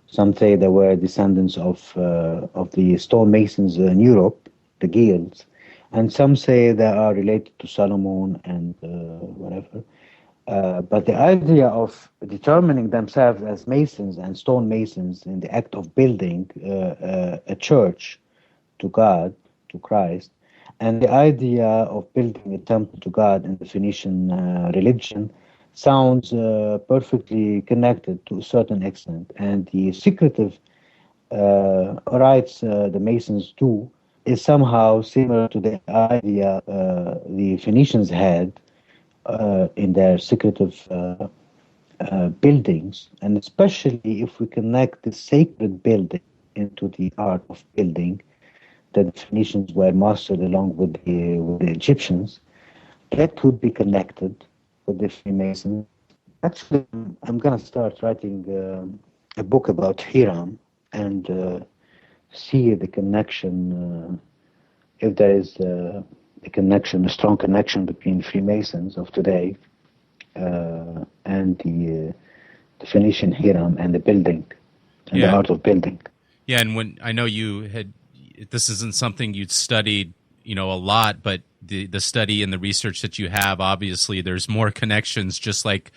B: Some say they were descendants of the stonemasons in Europe, the guilds, and some say they are related to Solomon and whatever. But the idea of determining themselves as masons and stonemasons in the act of building a church to God, to Christ, and the idea of building a temple to God in the Phoenician religion sounds perfectly connected to a certain extent. And the secretive rites the Masons do is somehow similar to the idea the Phoenicians had in their secretive buildings, and especially if we connect the sacred building into the art of building that the Phoenicians were mastered along with the Egyptians, that could be connected with the Freemasons. Actually, I'm going to start writing a book about Hiram and see the connection, if there is a strong connection between Freemasons of today and the Phoenician Hiram and the building and the art of building.
A: Yeah, and when I know this isn't something you'd studied, a lot, but the study and the research that you have, obviously there's more connections, just like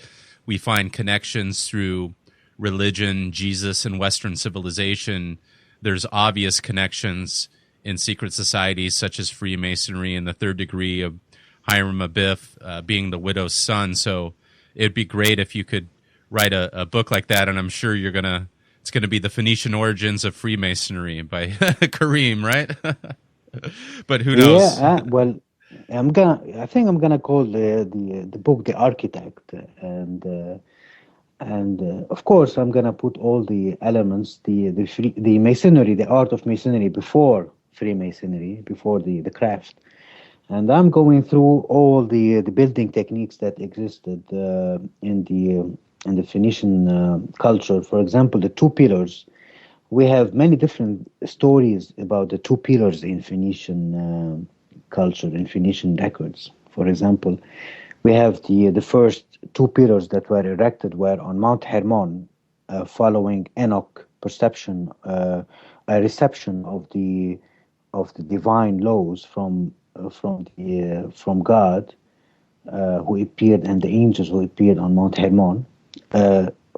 A: we find connections through religion, Jesus, and Western civilization. There's obvious connections in secret societies such as Freemasonry and the third degree of Hiram Abiff being the widow's son. So it'd be great if you could write a book like that, and I'm sure it's going to be the Phoenician Origins of Freemasonry by Karim, right? But who knows?
B: Yeah, well, I think I'm gonna call the book "The Architect," and of course I'm gonna put all the elements, the masonry, the art of masonry before Freemasonry, before the craft, and I'm going through all the building techniques that existed in the Phoenician culture. For example, the two pillars. We have many different stories about the two pillars in Phoenician culture, in Phoenician records. For example, we have the first two pillars that were erected were on Mount Hermon, following Enoch perception, a reception of the divine laws from God, who appeared, and the angels who appeared on Mount Hermon,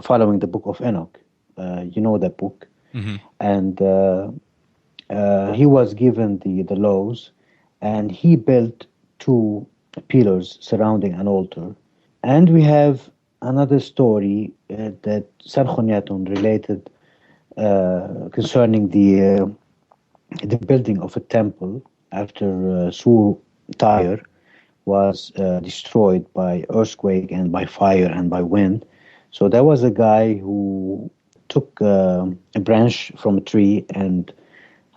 B: following the book of Enoch. You know that book. And he was given the laws, and he built two pillars surrounding an altar. And we have another story that Sarkhoniaton related concerning the building of a temple after Sur Tyre was destroyed by earthquake and by fire and by wind. So there was a guy who took a branch from a tree and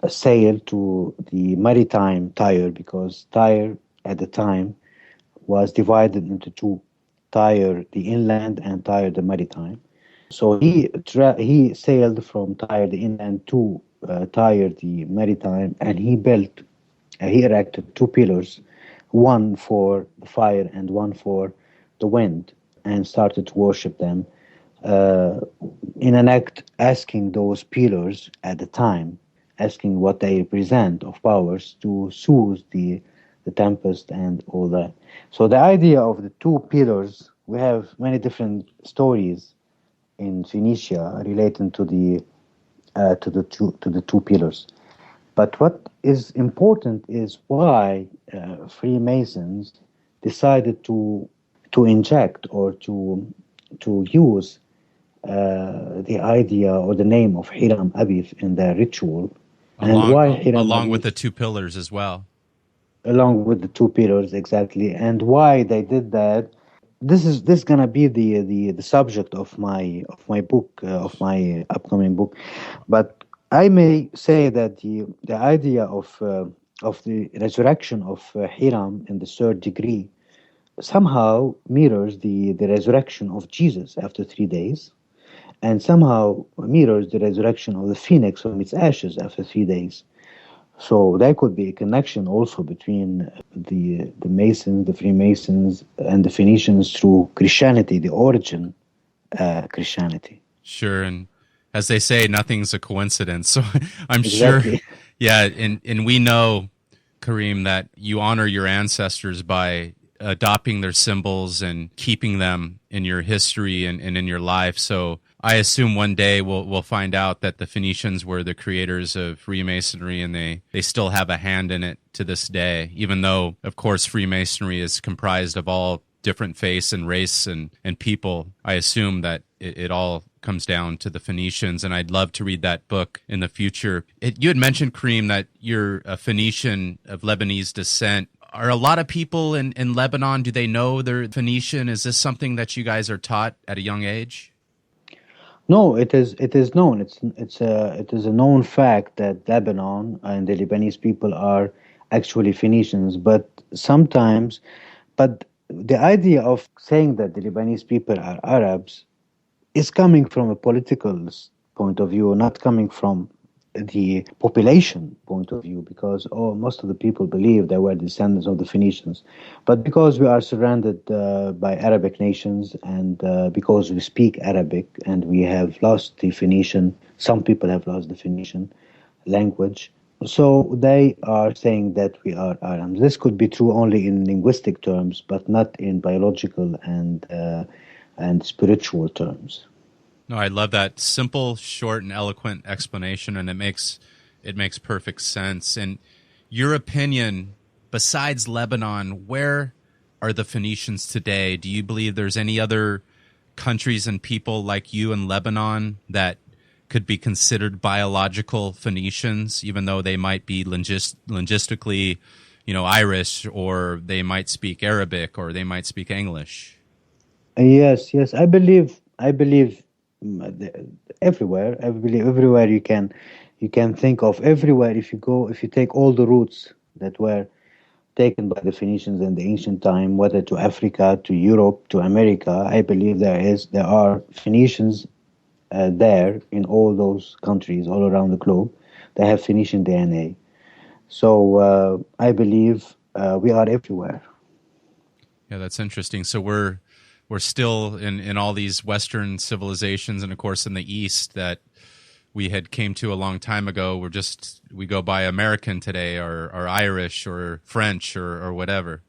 B: sailed to the maritime Tyre, because Tyre at the time was divided into two: Tyre the inland and Tyre the maritime. So he sailed from Tyre the inland to Tyre the maritime, and he erected two pillars, one for the fire and one for the wind, and started to worship them uh, in an act asking those pillars at the time, asking what they represent of powers to soothe the tempest and all that. So the idea of the two pillars, we have many different stories in Phoenicia relating to the two pillars. But what is important is why Freemasons decided to inject or to use the idea or the name of Hiram Abith in their ritual, and why Hiram
A: Along
B: Abith,
A: with the two pillars as well.
B: along with the two pillars exactly, and why they did that. This gonna be the subject of my book of my upcoming book, but I may say that the idea of the resurrection of Hiram in the third degree somehow mirrors the resurrection of Jesus after 3 days, and somehow mirrors the resurrection of the phoenix from its ashes after 3 days. So there could be a connection also between the Masons, the Freemasons, and the Phoenicians through Christianity, the origin Christianity.
A: Sure, and as they say, nothing's a coincidence. So I'm sure,
B: Exactly.
A: yeah, and we know, Karim, that you honor your ancestors by adopting their symbols and keeping them in your history and in your life. So I assume one day we'll find out that the Phoenicians were the creators of Freemasonry, and they still have a hand in it to this day, even though, of course, Freemasonry is comprised of all different faiths and race and people. I assume that it all comes down to the Phoenicians, and I'd love to read that book in the future. You had mentioned, Karim, that you're a Phoenician of Lebanese descent. Are a lot of people in Lebanon, do they know they're Phoenician? Is this something that you guys are taught at a young age?
B: No, it is known. It is a known fact that Lebanon and the Lebanese people are actually Phoenicians. But sometimes, but the idea of saying that the Lebanese people are Arabs is coming from a political point of view, not coming from the population point of view, because most of the people believe they were descendants of the Phoenicians. But because we are surrounded by Arabic nations, and because we speak Arabic and we have lost the Phoenician, some people have lost the Phoenician language. So they are saying that we are Arabs. This could be true only in linguistic terms, but not in biological and spiritual terms.
A: No, I love that simple, short, and eloquent explanation, and it makes perfect sense. And your opinion, besides Lebanon, where are the Phoenicians today? Do you believe there's any other countries and people like you in Lebanon that could be considered biological Phoenicians, even though they might be linguistically, Irish, or they might speak Arabic, or they might speak English?
B: Yes, yes, I believe everywhere. I believe everywhere you can think of. Everywhere, if you take all the routes that were taken by the Phoenicians in the ancient time, whether to Africa, to Europe, to America, I believe there are Phoenicians there in all those countries all around the globe. They have Phoenician DNA. So I believe we are everywhere.
A: Yeah, that's interesting. So we're still in all these Western civilizations, and of course in the East that we had came to a long time ago. We go by American today, or Irish, or French, or whatever.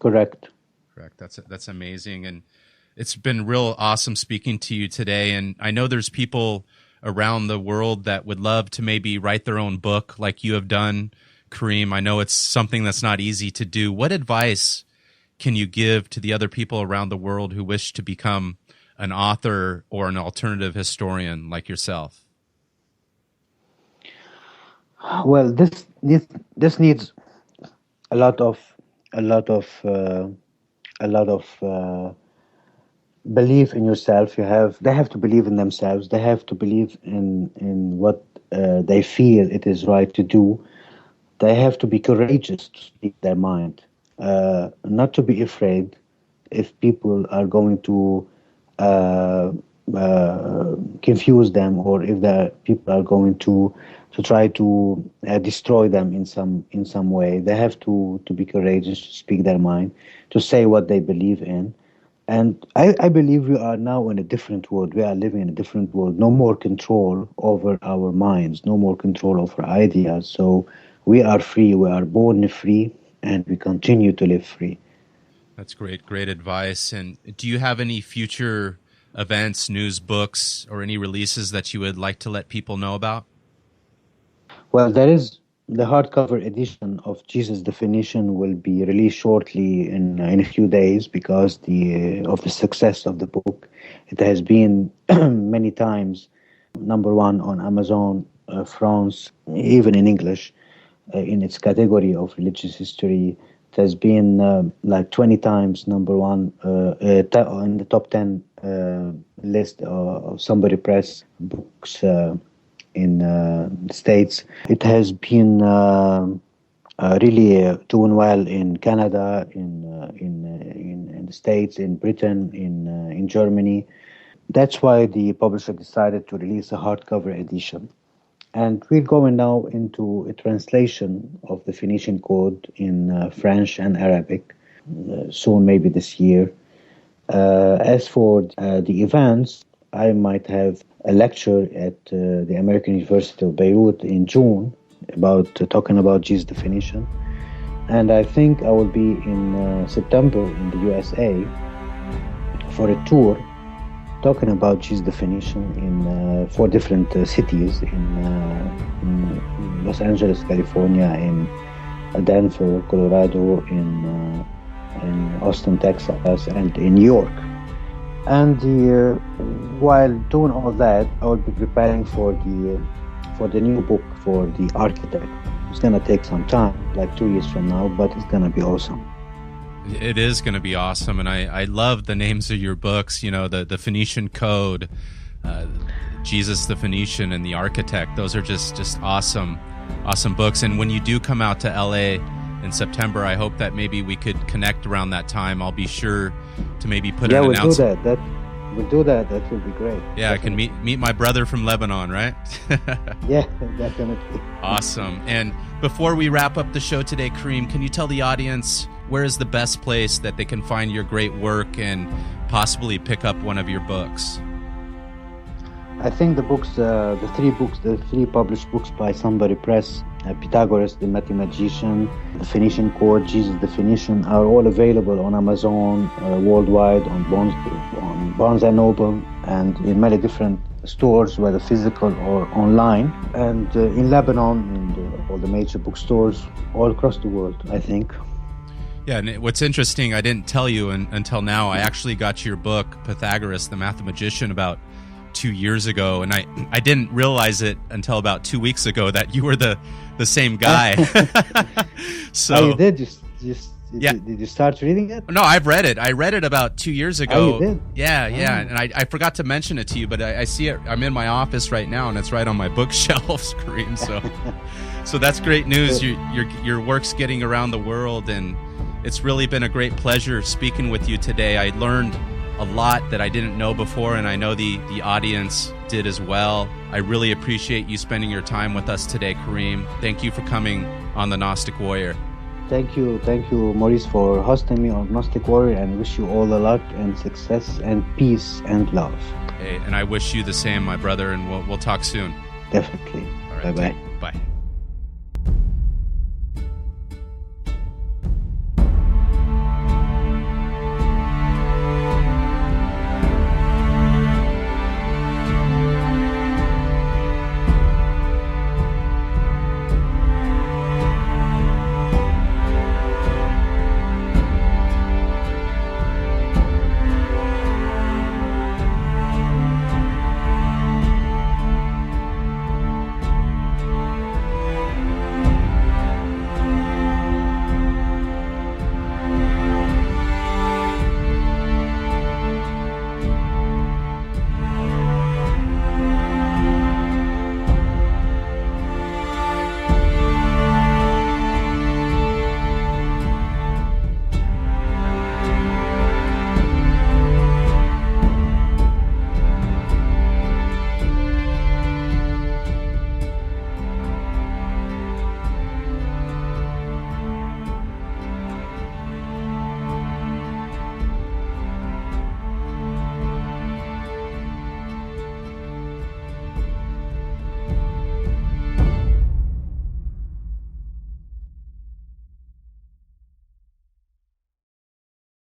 B: Correct.
A: Correct. That's amazing, and it's been real awesome speaking to you today. And I know there's people around the world that would love to maybe write their own book like you have done, Karim? I know it's something that's not easy to do. What advice can you give to the other people around the world who wish to become an author or an alternative historian like yourself?
B: Well, this needs a lot of belief in yourself. They have to believe in themselves. They have to believe in what they feel it is right to do. They have to be courageous to speak their mind, not to be afraid if people are going to confuse them, or if the people are going to try to destroy them in some way. They have to be courageous to speak their mind, to say what they believe in. And I believe we are now in a different world. We are living in a different world. No more control over our minds, no more control over ideas. So we are free. We are born free, and we continue to live free.
A: That's great advice. And do you have any future events, news, books, or any releases that you would like to let people know about?
B: Well, there is the hardcover edition of Jesus the Phoenician will be released shortly in a few days because of the success of the book. It has been many times #1 on Amazon France, even in English, in its category of religious history. It has been like 20 times #1 in the top 10 list of Somebody Press books in the States. It has been really doing well in Canada, in the States, in Britain, in Germany. That's why the publisher decided to release a hardcover edition. And we're going now into a translation of the Phoenician Code in French and Arabic, soon, maybe this year. As for the events, I might have a lecture at the American University of Beirut in June talking about Jesus the Phoenician. And I think I will be in September in the USA for a tour talking about Jesus the Phoenician in 4 different cities, in Los Angeles, California, in Denver, Colorado, in Austin, Texas, and in New York. And while doing all that, I will be preparing for the new book for the architect. It's going to take some time, like 2 years from now, but it's going to be awesome.
A: It is going to be awesome, and I love the names of your books. You know, the Phoenician Code, Jesus the Phoenician, and the Architect. Those are just awesome books. And when you do come out to LA in September, I hope that maybe we could connect around that time. I'll be sure to maybe put an announcement.
B: We'll do that. That will be great.
A: Yeah, definitely. I can meet my brother from Lebanon, right?
B: Yeah, definitely.
A: Awesome. And before we wrap up the show today, Karim, can you tell the audience where is the best place that they can find your great work and possibly pick up one of your books?
B: I think the books, the three published books by Somebody Press, Pythagoras, the Mathematician, the Phoenician Code, Jesus the Phoenician, are all available on Amazon worldwide, on Barnes & Noble, and in many different stores, whether physical or online, and in Lebanon, in all the major bookstores all across the world, I think.
A: Yeah, and what's interesting, I didn't tell you until now, I actually got your book, Pythagoras, the Mathematician, about 2 years ago, and I didn't realize it until about 2 weeks ago that you were the same guy. So
B: you did? Did you start reading it?
A: No, I've read it. I read it about 2 years ago.
B: Oh, you did?
A: Yeah. And I forgot to mention it to you, but I see it. I'm in my office right now, and it's right on my bookshelves, Karim. So that's great news. Your work's getting around the world, and it's really been a great pleasure speaking with you today. I learned a lot that I didn't know before, and I know the audience did as well. I really appreciate you spending your time with us today, Karim. Thank you for coming on the Gnostic Warrior.
B: Thank you, Maurice, for hosting me on Gnostic Warrior, and wish you all the luck and success and peace and love.
A: Hey, and I wish you the same, my brother, and we'll talk soon.
B: Definitely.
A: All right,
B: bye-bye.